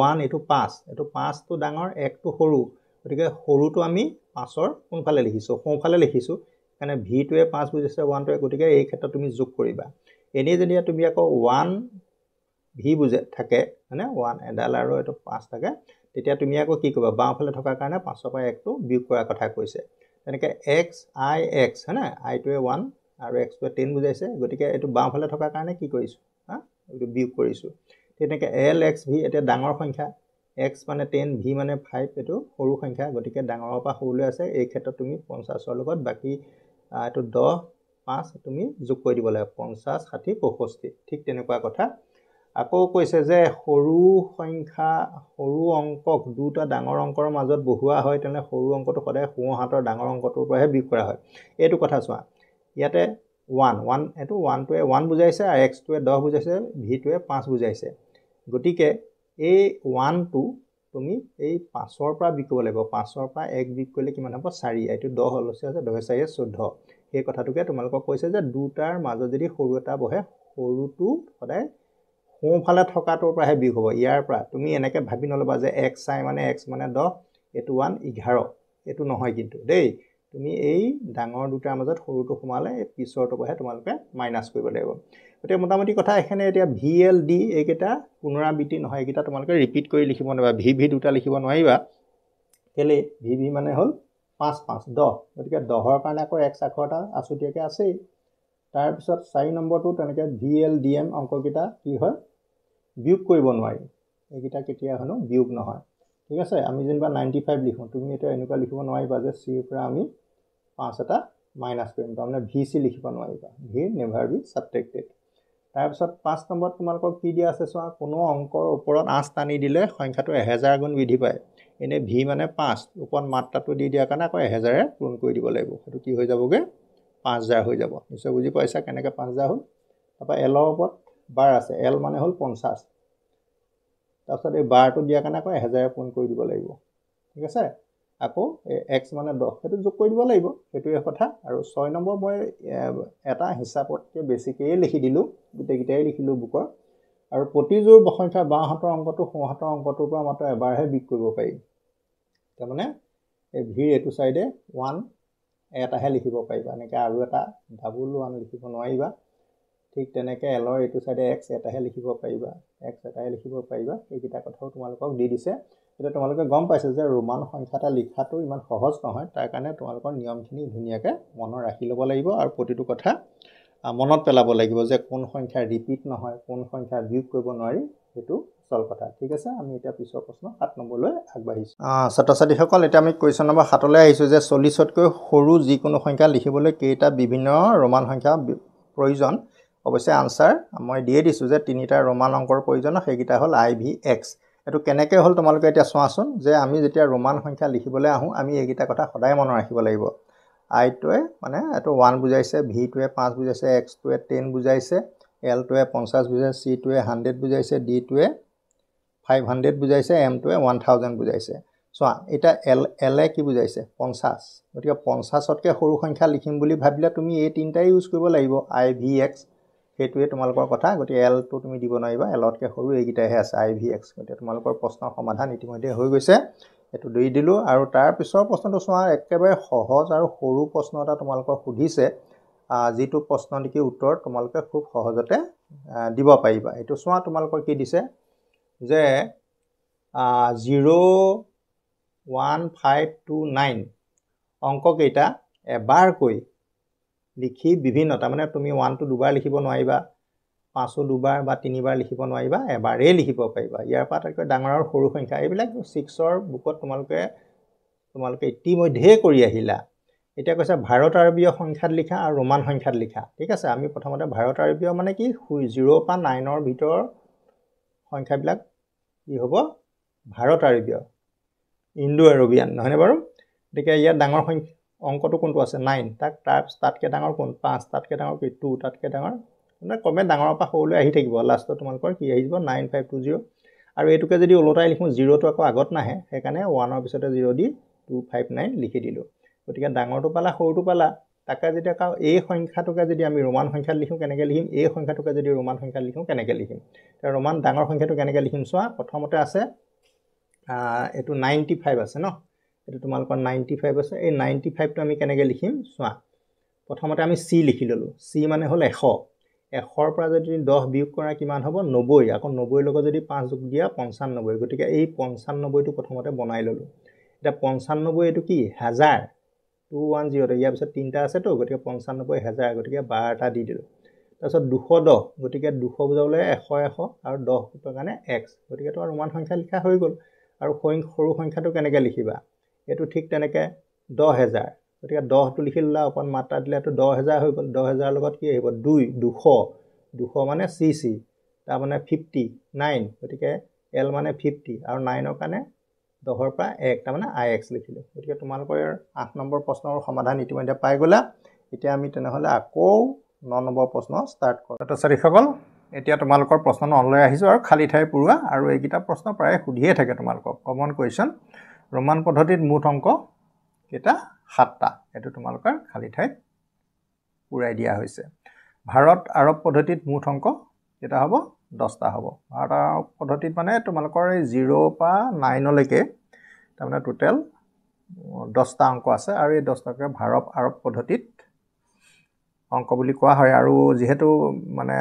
1 এটো 5 এটো 5 টো ডাঙৰ 1 টো সৰু গতিকে সৰুটো আমি 5 ৰ কোনফালে লিখিছো সোঁফালে লিখিছো মানে v টোৱে 5 বুজিছে 1 টোৱে গতিকে এই ক্ষেত্ৰত তুমি যোগ কৰিবা এনে যদি তুমি আকৌ 1 v বুজে থাকে মানে 1 এডাল আৰু এটো 5 থাকে তেতিয়া তুমি আকৌ কি কৰিবা বাওঁফালে থকা কাৰণে 5 পৰা 1 টো বিয়োগ কৰাৰ কথা কৈছে তেনেকে x i x হয়না i টোৱে 1 আৰু x টোৱে 10 বুজাইছে গতিকে এটো বাওঁফালে থকা কাৰণে কি কৰিছো এটো বিয়োগ কৰিছো তেনেকে l x v এটা ডাঙৰ সংখ্যা x মানে 10 v মানে 5 এটো সৰু সংখ্যা গতিকে ডাঙৰৰ পৰা সৰুলৈ আছে এই ক্ষেত্ৰত তুমি 50 ৰ লগত বাকি এটো 10 5 তুমি যোগ কৰি দিব লাগিব 50 60 65 ঠিক তেনেকুৱা কথা আকৌ কৈছে যে সৰু সংখ্যা সৰু অংকক দুটা ডাঙৰ অংকৰ মাজত বহুৱা হয় তেনে সৰু অংকটো সদায় সোঁ হাতৰ ডাঙৰ অংকটোৰ পৰাহে বিয়োগ কৰা হয় এইটো কথা চোৱা ইয়াতে 1 এটো 1 টোৱে 1 বুজাইছে আৰু x টোৱে 10 বুজাইছে v টোৱে 5 বুজাইছে গতিকে এই 1 টো তুমি এই 5 ৰ পৰা বিয়োগ কৰিব লাগিব 5 ৰ পৰা 1 বিয়োগ কৰিলে কিমান হ'ব 4 এইটো 10 হলছে আছে 10 4 14 এই কথাটোকে তোমালোকক কৈছে যে দুটাৰ মাজত যদি সৰু এটা বহে সৰুটো সদায় সোঁফালে থকাটোৰ পৰাহে বিয়োগ হ'ব ইয়াৰ পৰা তুমি এনেকৈ ভাবি নলবা যে x মানে 10 এটো 1 11 এটো নহয় কিন্তু দেই তুমি এই ডাঙৰ দুটাৰ মাজত সৰুটো সোমালে এই পিছৰটো পৰাহে তোমালোকে মাইনাস কৰিব লাগিব গতিকে মোটামুটি কথা এখানে এতিয়া VLD এইকেইটা পুনৰাবৃত্তি নহয় এইকেইটা তোমালোকে ৰিপিট কৰি লিখিব নোৱাৰিবা VV দুটা লিখিব নোৱাৰিবা কেলে VV মানে হ'ল 5 5 10 গতিকে 10ৰ কাৰণে আকৌ x আখৰটা আছুতীয়াকৈ আছেই তাৰ পিছত 4 নম্বৰটো তেনেকৈ VLDM অংককেইটা কি হয় বিয়োগ কৰিব নোৱাৰি এইকেইটা কেতিয়া হনো বিয়োগ নহয় ঠিক আছে আমি যেনিবা 95 লিখো তুমি এটা এনেকুৱা লিখিব নোৱাৰিবা যে c ৰ পৰা আমি 5 এটা মাইনাস কৰিম তাৰমানে VC লিখিব নোৱাৰিবা v never be subtracted তাৰ পিছত 5 নম্বৰত তোমালোকক কি দিয়া আছে চোৱা কোনো অংকৰ ওপৰত 8 টানি দিলে সংখ্যাটো 1000 গুণ বৃদ্ধি পায় এনে v মানে 5 ওপৰত মাত্ৰাটো দি দিয়া কাৰণে আকৌ 1000 এ পূৰণ কৰি দিব লাগিব সেইটো কি হৈ যাবগে 5000 হৈ যাব নিশ্চয় বুজি পাইছা কেনেকৈ 5000 হ'ল তাৰপা l ৰ ওপৰত বাৰ আছে l মানে হ'ল 50 তাৰপিছত এই বাৰটো দিয়া কাৰণে আকৌ 1000 পূৰণ কৰি দিব লাগিব ঠিক আছে আকৌ x মানে 10 সেইটো যোগ কৰি দিব লাগিব সেইটোৱে কথা আৰু 6 নম্বৰ মই এটা হিচাপতকৈ বেছিকৈ লিখি দিলো গোটেইকেইটাই লিখিলো বুকৰ আৰু প্ৰতিযোৰ সংখ্যা বাওঁ হাতৰ অংকটো সোঁ হাতৰ অংকটোৰ পৰা মাত্ৰ এবাৰহে বিয়োগ কৰিব পাৰি তাৰমানে এই v এটো সাইডে 1 এটাহে লিখিব পাৰিবা এনেকৈ আৰু এটা ডাবল 1 লিখিব নোৱাৰিবা ঠিক তেনেকৈ l ৰ এটো সাইডে x এটাহে লিখিব পাৰিবা x এটাহে লিখিব পাৰিবা এইকেইটা কথাও তোমালোকক দি দিছে এটা তোমালোকে গম পাইছে যে ৰোমান সংখ্যাটা লিখাটো ইমান সহজ নহয় তাৰ কাৰণে তোমালোকৰ নিয়মখিনি ধুনীয়াকৈ মনত ৰাখি ল'ব লাগিব আৰু প্ৰতিটো কথা মনত পেলাব লাগিব যে কোন সংখ্যা ৰিপিট নহয় কোন সংখ্যা বিয়োগ কৰিব নোৱাৰি সেইটো সল কথা ঠিক আছে আমি এটা পিছৰ প্ৰশ্ন 7 নম্বৰলৈ আগবাঢ়িছো ছাত্ৰ-ছাত্ৰীসকল এটা আমি কোৱেশ্চন নম্বৰ 7 লৈ আহিছো যে 40 তকৈ সৰু যিকোনো সংখ্যা লিখিবলৈ কেইটা বিভিন্ন ৰোমান সংখ্যা প্ৰয়োজন অৱশ্যে আনসাৰ মই দিয়ে দিছো যে তিনিটা ৰোমান অংকৰ প্ৰয়োজন সেইকেইটা হ'ল IVX এটো কেনেকৈ হ'ল তোমালোকে এতিয়া চোৱাচোন যে আমি যেতিয়া ৰোমান সংখ্যা লিখিবলৈ আহো আমি এইকেইটা কথা সদায় মনত ৰাখিব লাগিব I টোৱে মানে এটো 1 বুজাইছে V টোৱে 5 বুজাইছে X টোৱে 10 বুজাইছে L টোৱে 50 বুজাইছে C টোৱে 100 বুজাইছে D টোৱে 500 বুজাইছে M টোৱে 1000 বুজাইছে চোৱা এটা L কি বুজাইছে 50 গতিকে 50 তকৈ সৰু সংখ্যা লিখিম বুলি ভাবিলে তুমি এই তিনটাই ইউজ কৰিব লাগিব IVX সেইটোৱে তোমালোকৰ কথা গতিকে L টো তুমি দিব নোৱাৰিবা L তকৈ সৰু এইকেইটাহে আছে IVX গতিকে তোমালোকৰ প্ৰশ্নৰ সমাধান ইতিমধ্যে হৈ গৈছে এটো দি দিলো আৰু তাৰ পিছৰ প্ৰশ্নটো চোৱা একেবাৰে সহজ আৰু সৰু প্ৰশ্ন এটা তোমালোকক সুধিছে যেটো প্ৰশ্ন নেকি উত্তৰ তোমালোকে খুব সহজতে দিব পাৰিবা এটো চোৱা তোমালোকৰ কি দিছে যে 01529 অংক কেইটা এবাৰকৈ লিখি বিভিন্ন তাৰমানে তুমি 1 টো দুবাৰ লিখিব নোৱাৰিবা 5 দুবাৰ বা 3 বাৰ লিখিব নোৱাৰিবা এবাৰেই লিখিব পাৰিবা ইয়াৰ পৰা তাতকৈ ডাঙৰ আৰু সৰু সংখ্যা এইবিলাক 6 ৰ বুকত তোমালোকে ইতিমধ্যে কৰি আহিলা এতিয়া কৈছে ভাৰত আৰবীয় সংখ্যাত লিখা আৰু ৰোমান সংখ্যাত লিখা ঠিক আছে আমি প্ৰথমতে ভাৰত আৰবীয় মানে কি 0 পৰা 9 ৰ ভিতৰ সংখ্যাবিলাক কি হ'ব ভাৰত আৰবীয় ইণ্ডো আৰবিয়ান নহয়নে বাৰু গতিকে ইয়াত ডাঙৰ অংকটো কোনটো আছে 9 তাতকৈ ডাঙৰ কোন 5 তাতকৈ ডাঙৰ কি 2 তাতকৈ ডাঙৰ মানে কমে ডাঙৰৰ পৰা সৰুলৈ আহি থাকিব লাষ্টত তোমালোকৰ কি আহি যাব 9520 আৰু এটুকে যদি ওলটাই লিখো 0 টো আকৌ আগত নাহে সেইকাৰণে 1 ৰ পিছতে 0 দি 259 লিখি দিলো গতিকে ডাঙৰটো পালা সৰুটো পালা তাকে যেতিয়া কাও এই সংখ্যাটোকে যদি আমি ৰোমান সংখ্যাত লিখো কেনেকৈ লিখিম এই সংখ্যাটোকে যদি ৰোমান সংখ্যাত লিখো কেনেকৈ লিখিম তাৰ ৰোমান ডাঙৰ সংখ্যাটো কেনেকৈ লিখিম চোৱা প্ৰথমতে আছে এটো 95 আছে ন এটো তোমালোকৰ 95 আছে এই 95 টো আমি কেনেকৈ লিখিম চোৱা প্ৰথমতে আমি c লিখি ললো c মানে হ'ল 100 100 ৰ পৰা যদি 10 বিয়োগ কৰা কিমান হ'ব 90 আকৌ 90 ৰ লগত যদি 5 যোগ দিয়া 95 গতিকে এই 95 টো প্ৰথমতে বনাই ললো এটা 95 এটো কি 1000 210 ইয়াৰ পিছত তিনটা আছে তো গতিকে 95 1000 গতিকে 12টা দি দিলো তাৰপিছত 210 গতিকে 200 বুজাবলৈ 100 আৰু 10 ৰ কাৰণে x গতিকে তোমাৰ ৰোমান সংখ্যা লিখা হৈ গ'ল আৰু সৰু সংখ্যাটো কেনেকৈ লিখিবা এটো ঠিক তেনেকৈ 10000 গতিকে 10টো লিখি ল'লা ওপৰত মাত্ৰা দিলেতো 10,000 হৈ গ'ল 10,000 লগত কি আহিব 200 মানে CC তাৰ মানে 59 গতিকে L মানে 50 আৰু 9ৰ কাৰণে 10ৰ পৰা 1 তাৰ মানে IX লিখিলো গতিকে তোমালোকৰ 8 নম্বৰ প্ৰশ্নৰ সমাধান ইতিমধ্যে পাই গলা এতিয়া আমি তেনেহলে আকৌ 9 নম্বৰ প্ৰশ্ন ষ্টাৰ্ট কৰোঁ ছাত্ৰীসকল এতিয়া তোমালোকৰ প্ৰশ্ন অনলৈ আহিছো আৰু খালি ঠাই পুৰোৱা আৰু এইকিটা প্ৰশ্ন প্ৰায় সুধিয়ে থাকে তোমালোকক কমন কোৱেশ্চন ৰোমান পদ্ধতিত মুঠ অংক কেটা 7টা এটো তোমালোকৰ খালি ঠাই পুৰাই দিয়া হৈছে ভাৰত আৰব পদ্ধতিত মুঠ অংক কেটা হ'ব 10টা হ'ব ভাৰত আৰব পদ্ধতিত মানে তোমালোকৰ 0 পা 9 লৈকে তাৰ মানে টোটাল 10টা অংক আছে আৰু এই 10টাকে ভাৰত আৰব পদ্ধতিত অংক বুলি কোৱা হয় আৰু যেহেতু মানে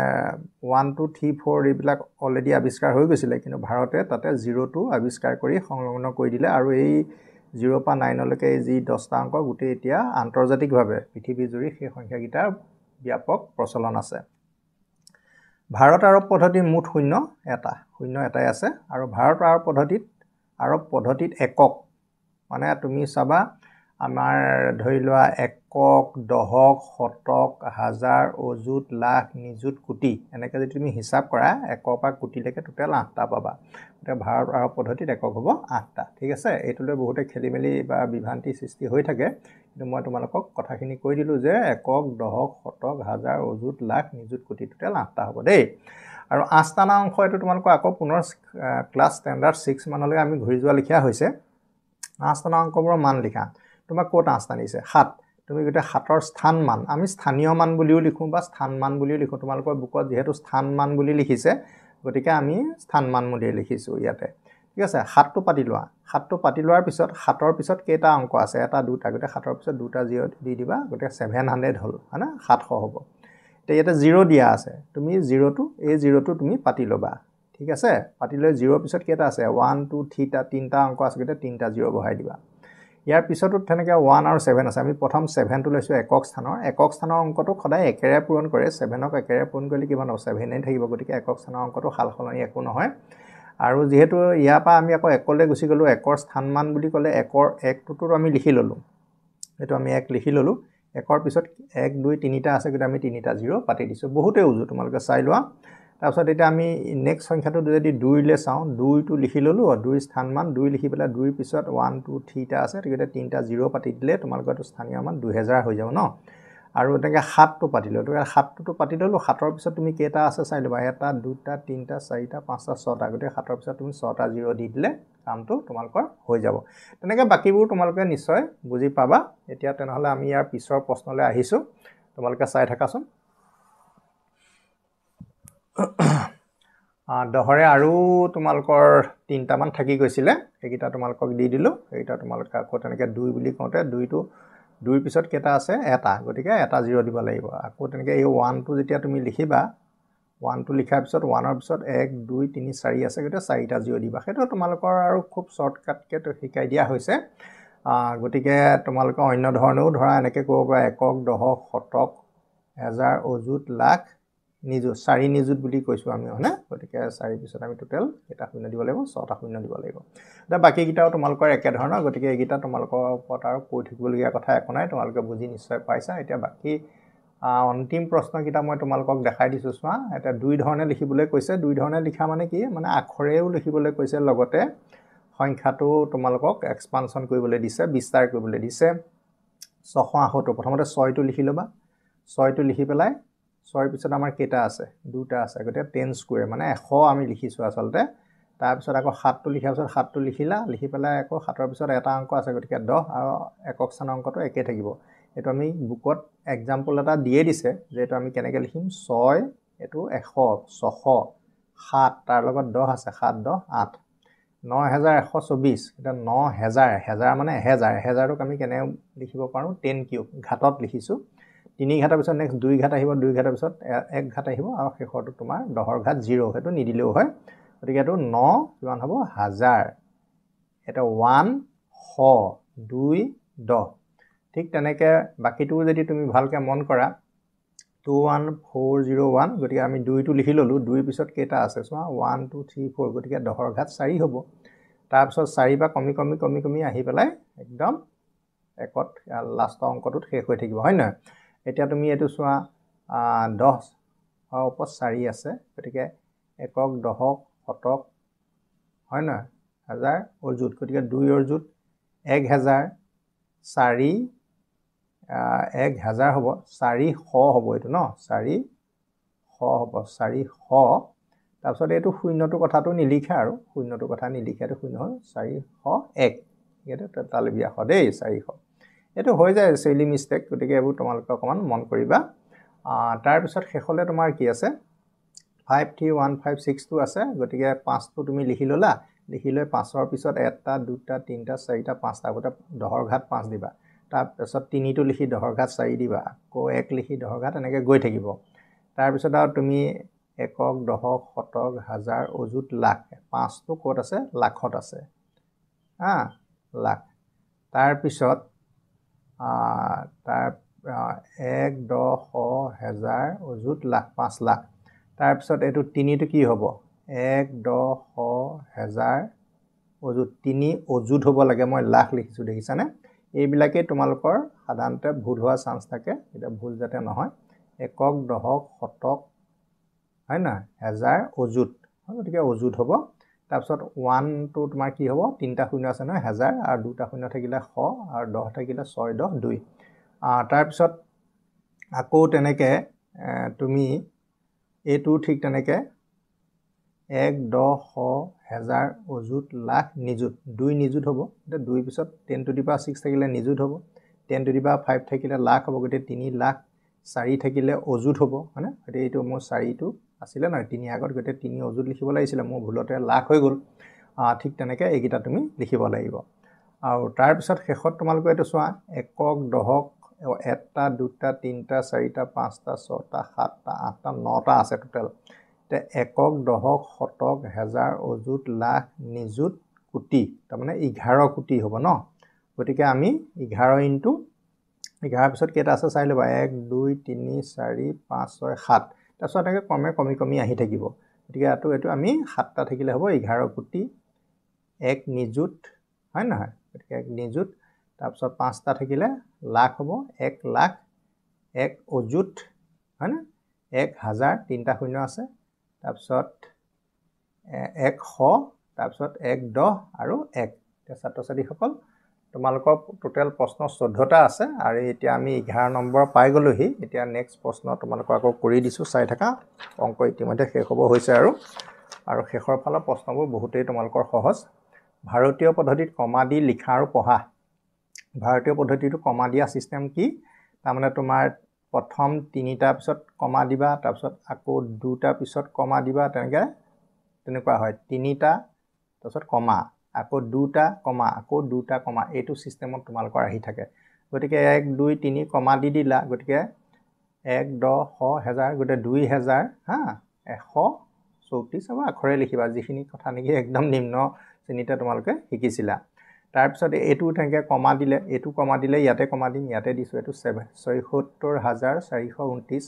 1 2 3 4 এইবিলাক অলৰেডি আৱিষ্কাৰ হৈ গৈছিল কিন্তু ভাৰতে তাতে 0টো আৱিষ্কাৰ কৰি সংলগ্ন কৰি দিলে আৰু এই 0 পা 9 লৈকে যি 10টা অংক গুটে এতিয়া আন্তৰ্জাতিকভাৱে পৃথিৱী জুৰি সেই সংখ্যাগিটাৰ ব্যাপক প্ৰচলন আছে ভাৰত আৰব পদ্ধতিৰ মুঠ 0 এটাই আছে আৰু ভাৰত আৰব পদ্ধতিত একক মানে তুমি চাবা আমাৰ ধৰি লোৱা একক দহক শতক হাজাৰ অযুত লাখ নিযুত কোটি এনেকৈ যদি তুমি হিচাপ কৰা একক পা কোটিলৈকে টোটাল 8টা পাবা এটা ভাৰত আৰব পদ্ধতিত একক হ'ব 8টা ঠিক আছে এইটোলৈ বহুতে খেলিমেলি বা বিভ্ৰান্তি সৃষ্টি হৈ থাকে কিন্তু মই তোমালোকক কথাখিনি কৈ দিলো যে একক দহক শতক হাজাৰ অযুত লাখ নিযুত কোটি টোটাল 8টা হ'ব দেই আৰু 8টা না অংশ এটো তোমালোকক আকৌ পুনৰ ক্লাছ ষ্টেণ্ডাৰ্ড 6 মানলৈ আমি ঘূৰি যোৱা লিখা হৈছে 8টা না অংকবোৰৰ মান লিখা তোমাক কোট 8টা নিছে 7 তুমি গতে 7ৰ স্থান মান আমি স্থানীয় মান বুলিও লিখো বা স্থান মান বুলিও লিখো তোমালোকৰ বুকত যেহেতু স্থান মান বুলি লিখিছে গতিকে আমি স্থান মান বুলি লিখিছো ইয়াতে ঠিক আছে 7টো পাতি লোৱাৰ পিছত 7ৰ পিছত কেইটা অংক আছে এটা দুটা গতে 7ৰ পিছত দুটা 0 দি দিবা গতে 700 হল হনা 700 হ'ব তে ইয়াতে 0 দিয়া আছে তুমি 0টো তুমি পাতি লবা ঠিক আছে পাতি লৈ 0ৰ পিছত কেইটা আছে 1 2 3টা তিনটা অংক আছে গতে তিনটা 0 বহাই দিবা ইয়াৰ পিছতো তেনেকৈ 1 আৰু 7 আছে আমি প্ৰথম 7 টো লৈছো একক স্থানৰ অংকটো সদায় একেৰে পূৰণ কৰে 7ক একেৰে পূৰণ কৰিলে কিমান হ'ব 7 এ থাকিব গতিকে একক স্থানৰ অংকটো সালসলনি একো নহয় আৰু যেহেতু ইয়াৰ পৰা আমি আকৌ একলৈ গুছি গলো একৰ স্থান মান বুলি ক'লে একৰ 1টোটো আমি লিখি ললো এটো আমি 1 লিখি ললো একৰ পিছত 1 2 3টা আছে গতে আমি 3টা 0 পাতি দিছো বহুতে উজু তোমালোকে চাই লোৱা তাৰপিছত এটা আমি নেক্সট সংখ্যাটো যদি 2 লে চাও 2 টো লিখি ললো 2 স্থান মান 2 লিখি পেলা 2 পিছত 1 2 3টা আছে গতে 3টা 0 পাতি দিলে তোমালোকৰ স্থানীয় মান 2000 হৈ যাব ন আৰু তেনেকৈ 7টো পাতি ললো 7টো পাতি ললো 7ৰ পিছত তুমি কেইটা আছে চাই লবা এটা দুটা তিনটা চাৰিটা পাঁচটা ছটা গতে 7ৰ পিছত তুমি 6টা 0 দি দিলে কামটো তোমালোকৰ হৈ যাব তেনেকৈ বাকিবোৰ তোমালোকে নিশ্চয় বুজি পাবা এতিয়া তেনেহলে আমি ইয়াৰ পিছৰ প্ৰশ্নলৈ আহিছো তোমালোকে চাই থাকাচোন দহৰে আৰু তোমালোকৰ 3টা মান থাকি গৈছিলে এইকিটা তোমালোকক দি দিলো এইটা তোমালোকে আকৌ তেনেকৈ 2 বুলি কওঁতে 2টো 2ৰ পিছত কেইটা আছে এটা গতিকে এটা 0 দিব লাগিব আকৌ তেনেকৈ এই 1 টো যেতিয়া তুমি লিখিবা 1 টো লিখাৰ পিছত 1ৰ পিছত 1 2 3 4 আছে গতিকে 4টা 0 দিবা সেইটো তোমালোকৰ আৰু খুব শৰ্টকাটকে তো শিকাই দিয়া হৈছে গতিকে তোমালোকে অন্য ধৰণেও ধৰা এনেকৈ ক'ব পৰা একক দহক শতক হাজাৰ অযুত লাখ নিযুত 4 নিযুত বুলি কৈছো আমি হয়নে গতিকে 4 পিছত আমি টোটাল এটা শূন্য দিব লাগিব 6টা শূন্য দিব লাগিব এটা বাকি কিটাও তোমালোকৰ একে ধৰণৰ গতিকে এইকিটা তোমালোকৰ ওপৰত আৰু কৈ থাকিবলগীয়া কথা একো নাই তোমালোকে বুজি নিশ্চয় পাইছা এতিয়া বাকি অন্তিম প্ৰশ্ন কিটা মই তোমালোকক দেখাই দিছো চোৱা এটা দুই ধৰণে লিখিবলৈ কৈছে দুই ধৰণে লিখা মানে কি মানে আখৰেও লিখিবলৈ কৈছে লগতে সংখ্যাটো তোমালোকক এক্সপানশন কৰিবলৈ দিছে বিস্তাৰ কৰিবলৈ দিছে 678 প্ৰথমতে 6 টো লিখি লবা 6 টো লিখি পেলাই 6ৰ পিছত আমাৰ কেইটা আছে দুটা আছে গতে 10 স্কয়াৰ মানে 100 আমি লিখিছো আসলতে তাৰ পিছত আকৌ 7 টো লিখাৰ পিছত 7 টো লিখিলা লিখি পেলাই আকৌ 7ৰ পিছত এটা অংক আছে গতিকে 10 আৰু একক স্থানৰ অংকটো একে থাকিব এটো আমি বুকত এক্সাম্পল এটা দিয়ে দিছে যে এটো আমি কেনেকৈ লিখিম 6 এটো 100 600 7 তাৰ লগত 10 আছে 7 10 8 9124 এটা 9000 হাজাৰ মানে 1000ক আমি কেনে লিখিব পাৰো 10 কিউব ঘাতত লিখিছো 3 ঘাতৰ পিছত নেক্সট 2 ঘাত আহিব 2 ঘাতৰ পিছত 1 ঘাত আহিব আৰু শেষৰটো তোমাৰ 10ৰ ঘাত 0 হেতু নিদিলেও হয় গতিকে এটো 9 কিমান হ'ব 1000 এটা 1 2 10 ঠিক তেনেকৈ বাকিটো যদি তুমি ভালকে মন কৰা 21401 গতিকে আমি 2 টো লিখি ললো 2 পিছত কেইটা আছে চোৱা 1 2 3 4 গতিকে 10ৰ ঘাত 4 হ'ব তাৰ পিছত 4 বা কমি আহি পেলাই একদম একত লাষ্টৰ অংকটোত শেষ হৈ থাকিব হয় নহয় এতিয়া তুমি এইটো চোৱা 10 ৰ ওপৰত 4 আছে গতিকে একক দশক শতক হয় নহয় হাজাৰ অযুত গতিকে 2 অযুত 1000 4 1000 হ'ব 400 হ'ব এইটো ন 400 হ'ব 400 তাৰপিছত এইটো শূন্যটো কথাটো নিলিখা আৰু শূন্যটো কথা নিলিখা এইটো শূন্য হ'ল 401 এইটো তালে বিয়াখ দেই 400 এইটো হৈ যায় চেলি মিষ্টেক গতিকে এইবোৰ তোমালোকে অকমান মন কৰিবা তাৰ পিছত শেষলে তোমাৰ কি আছে 53156 আছে গতিকে 5 টো তুমি লিখি ললা লিখি লৈ 5 ৰ পিছত 1টা 2টা 3টা 4টা 5টা গটা 10 ৰ ঘাত 5 দিবা তাৰ পিছত 3 টো লিখি 10 ৰ ঘাত 4 দিবা আকৌ 1 লিখি 10 ৰ ঘাত এনেকৈ গৈ থাকিব তাৰ পিছত আৰু তুমি একক দশক শতক হাজাৰ অযুত লাখ 5 টো ক'ত আছে লাখত আছে লাখ তাৰ পিছত তাৰ 1 10 হাজাৰ অযুত লাখ 5 লাখ তাৰ পিছত এটো 3 টো কি হ'ব 1 10 হাজাৰ অযুত 3 অযুত হ'ব লাগে মই লাখ লিখিছো দেখিছানে এইবিলাকে তোমালোকৰ সাধাৰণতে ভুল হোৱা চান্স থাকে এটা ভুল যাতে নহয় একক দশক শতক হয় না হাজাৰ অযুত গতিকে অযুত হ'ব তাৰপিছত 1 টো তোমাৰ কি হ'ব 3টা শূন্য আছে নহয় হাজাৰ আৰু 2টা শূন্য থাকিলে 100 আৰু 10 থাকিলে 6 10 2 তাৰপিছত আকৌ তেনেকে তুমি এটো ঠিক তেনেকে 1 10 হাজাৰ অযুত লাখ নিযুত 2 নিযুত হ'ব এটা 2 পিছত 10 টু দি পাৱাৰ 6 থাকিলে নিযুত হ'ব 10 টু দি পাৱাৰ 5 থাকিলে লাখ হ'ব গতে 3 লাখ 4 থাকিলে অযুত হ'ব মানে গতে এইটো মোৰ 4 টো আছিলে নহয় 3 আগত গতে 3 অযুত লিখিব লাগিছিল মোৰ ভুলতে লাখ হৈ গ'ল ঠিক তেনেকে এইকিটা তুমি লিখিব লাগিব আৰু তাৰ পিছত শেষত তোমালোকে এইটো চোৱা একক দশক 1টা 2টা 3টা 4টা 5টা 6টা 7টা 8টা 9টা আছে টোটাল তে একক দশক শতক হাজাৰ অযুত লাখ নিযুত কোটি তাৰ মানে 11 কোটি হ'ব ন গতিকে আমি 11 ইনটু 11 পিছত কেটা আছে চাই লবা 1 2 3 4 5 6 7 তাৰপিছত এনেকৈ কমি আহি থাকিব গতিকে এটো আমি 7টা থাকিলে হ'ব 11 কোটি 1 নিযুত হয় নহয় গতিকে 1 নিযুত তাৰপিছত 5টা থাকিলে লাখ হ'ব 1 লাখ 1 অযুত হয় না 1000 3টা শূন্য আছে তাৰপিছত 100 তাৰপিছত 1 10 আৰু 1 ছাত্ৰ-ছাত্ৰীসকল তোমালোকৰ টোটাল প্ৰশ্ন 14টা আছে আৰু এতিয়া আমি 11 নম্বৰ পাই গলোহি এতিয়া নেক্সট প্ৰশ্ন তোমালোকক আকৌ কৰি দিছো চাই থাকা অংক ইতিমধ্যে শেষ হ'ব হৈছে আৰু শেষৰ ফালৰ প্ৰশ্নবোৰ বহুতেই তোমালোকৰ সহজ ভাৰতীয় পদ্ধতিত কমা দি লিখা আৰু পঢ়া ভাৰতীয় পদ্ধতিটো কমা দিয়া সিস্টেম কি তাৰমানে তোমাৰ প্ৰথম 3টা পিছত কমা দিবা তাৰপিছত আকৌ 2টা পিছত কমা দিবা তেনেকুৱা হয় 3টা তাৰপিছত কমা আকৌ 2টা কমা আকৌ 2টা কমা এইটো সিস্টেমত তোমালোকৰ আহি থাকে গতিকে 1 2 3 কমা দি দিলা গতিকে 1 10 হাজাৰ গতে 2000 134 সব আখৰে লিখিবা যিখিনি কথা নেকি একদম নিম্ন শ্ৰেণীতে তোমালোকে শিকিছিলা তাৰ পিছত এটো তেনেকে কমা দিলে ইয়াতে কমা দিম ইয়াতে দিছো এটো 76429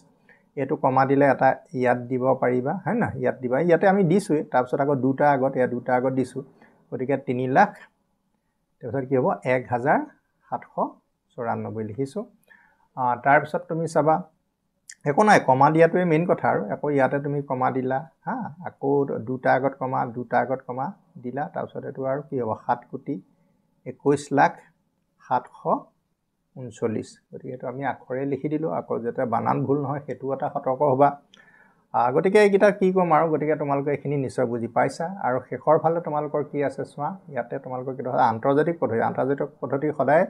এটো কমা দিলে এটা ইয়াত দিব পাৰিবা হয় না ইয়াত দিবা ইয়াতে আমি দিছো তাৰ পিছত আকৌ 2টা আগত এয়া 2টা আগত দিছো গতিকে 3 লাখ তাৰপিছত কি হ'ব 1794 লিখিছো তাৰ পিছত তুমি চাবা একো নাই কমা দিয়াটোৱে মেইন কথা আৰু আকৌ ইয়াতে তুমি কমা দিলা আকৌ 2টা আগত কমা 2টা আগত কমা দিলা তাৰপিছত এটো আৰু কি হ'ব 7 কোটি 21 লাখ 739 গতিকে এটো আমি আখৰে লিখি দিলো আকৌ যেটা বানান ভুল নহয় হেতু এটা সতৰ্ক হ'বা গতিকে এইকিটা কি কম আৰু গতিকে তোমালোকে এখিনি নিশ্চয় বুজি পাইছা আৰু শেষৰ ফালে তোমালোকৰ কি আছে চোৱা ইয়াতে তোমালোকৰ কি হয় আন্তৰ্জাতিক পদ্ধতি সদায়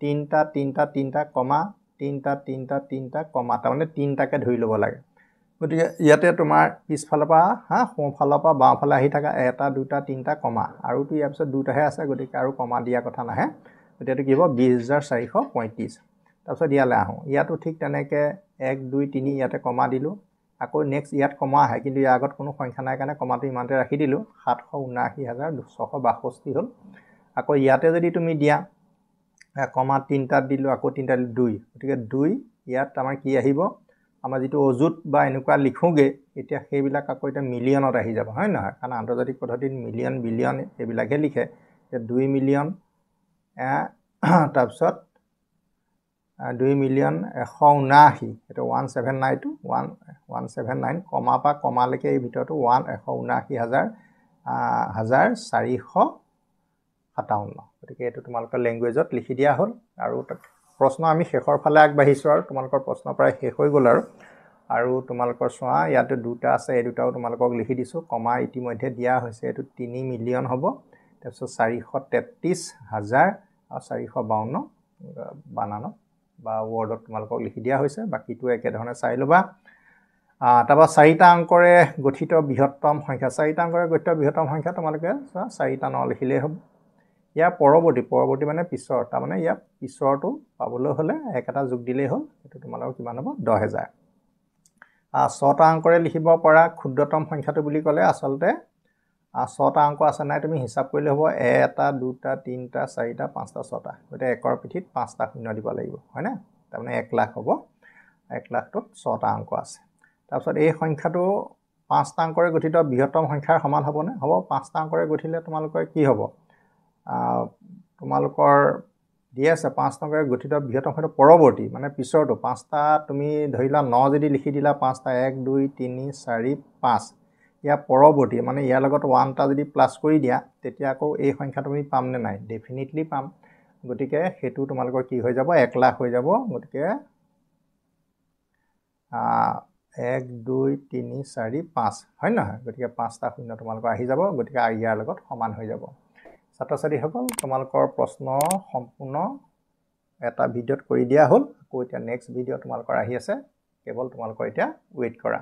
3টা কমা 3টা কমা তাৰমানে 3টাকে ধৰি ল'ব লাগে গতিকে ইয়াতে তোমাৰ পিছফালৰ পৰা সোঁফালৰ পৰা বাওঁফালে আহি থাকা 1টা 2টা 3টা কমা আৰু তো ইয়াৰ পিছত 2টাহে আছে গতিকে আৰু কমা দিয়া কথা নাহে গতিকে কি হ'ব 20435 তাৰপিছত ইয়ালে আহো ইয়াতো ঠিক তেনেকে 1 2 3 ইয়াতে কমা দিলো আকৌ নেক্সট ইয়াত কমা আহে কিন্তু ইয়াৰ আগত কোনো সংখ্যা নাই কাৰণে কমাটো ইমানতে ৰাখি দিলো 779262 হ'ল আকৌ ইয়াতে যদি তুমি দিয়া কমা 3টাত দিলো আকৌ 3টাত 2 গতিকে 2 ইয়াত আমাৰ কি আহিব আমাৰ যেটো অযুত বা এনেকুৱা লিখোগে এতিয়া সেইবিলাক আকৌ এটা মিলিয়নত আহি যাব হয় নহয় কাৰণ আন্তৰ্জাতিক পদ্ধতিত মিলিয়ন বিলিয়ন এইবিলাকহে লিখে যে 2 মিলিয়ন তাৰপিছত 2,179,000 এটা 179 টু 179 কমা পা কমালৈকে এই ভিতৰটো 179,457 গতিকে এইটো তোমালোকৰ ল্যাঙ্গুৱেজত লিখি দিয়া হ'ল আৰু প্ৰশ্ন আমি শেষৰ ফালে আগবাঢ়িছো আৰু তোমালোকৰ প্ৰশ্ন প্ৰায় শেষ হৈ গ'ল আৰু তোমালোকৰ চোৱা ইয়াতে দুটা আছে এই দুটাও তোমালোকক লিখি দিছো কমা ইতিমধ্যে দিয়া হৈছে এটো 3 মিলিয়ন হ'ব তাৰপিছত 433,000 আৰু 452 বানানো বা ওয়াৰ্ডত তোমালোকক লিখি দিয়া হৈছে বাকিটো একে ধৰণে চাই লবা তাবা 4টা অংকৰে গঠিত বৃহত্তম সংখ্যা 4টা অংকৰে গঠিত বৃহত্তম সংখ্যা তোমালোকে 4টা ন লিখিলেই হ'ব ইয়া পৰৱৰ্তী মানে পিছৰ তাৰ মানে ইয়া পিছৰটো পাবলৈ হলে একটা যোগ দিলেই হ'ল এটো তোমালোকৰ কিমান হ'ব 10,000 6টা অংকৰে লিখিব পৰা ক্ষুদ্ৰতম সংখ্যাটো বুলি ক'লে আসলতে 6টা অংক আছে নাই তুমি হিচাপ কৰিলে হ'ব 1 2 3 4 5 6টা গতে একৰ পিঠিত 5টা শূন্য দিব লাগিব হয় না তাৰ মানে 1 লাখ হ'ব 1 লাখত 6টা অংক আছে তাৰপিছত এই সংখ্যাটো 5টা অংকৰে গঠিত বৃহত্তম সংখ্যাৰ সমান হ'ব নে হ'ব 5টা অংকৰে গঠিলে তোমালোকৰ কি হ'ব তোমালোকৰ দিয়া আছে 5টা অংকৰে গঠিত বৃহত্তম সংখ্যাটো পৰৱৰ্তী মানে পিছৰটো 5টা তুমি ধৰিলা 9 যদি লিখি দিলা 5টা 1 2 3 4 5 ইয়া পৰৱৰ্তী মানে ইয়াৰ লগত 1টা যদি প্লাস কৰি দিয়া তেতিয়া আকৌ এই সংখ্যা তুমি পাম নে নাই ডেফিনেটলি পাম গতিকে হেতু তোমালোকৰ কি হৈ যাব 1 লাখ হৈ যাব গতিকে 1 2 3 4 5 হয় নহয় গতিকে 5টা শূন্য তোমালোকৰ আহি যাব গতিকে ইয়াৰ লগত সমান হৈ যাব ছাত্ৰ-ছাত্ৰীসকল তোমালোকৰ প্ৰশ্ন সম্পূৰ্ণ এটা ভিডিঅত কৰি দিয়া হ'ল আকৌ এতিয়া নেক্সট ভিডিঅ তোমালোকৰ আহি আছে কেৱল তোমালোকৰ এতিয়া ওয়েট কৰা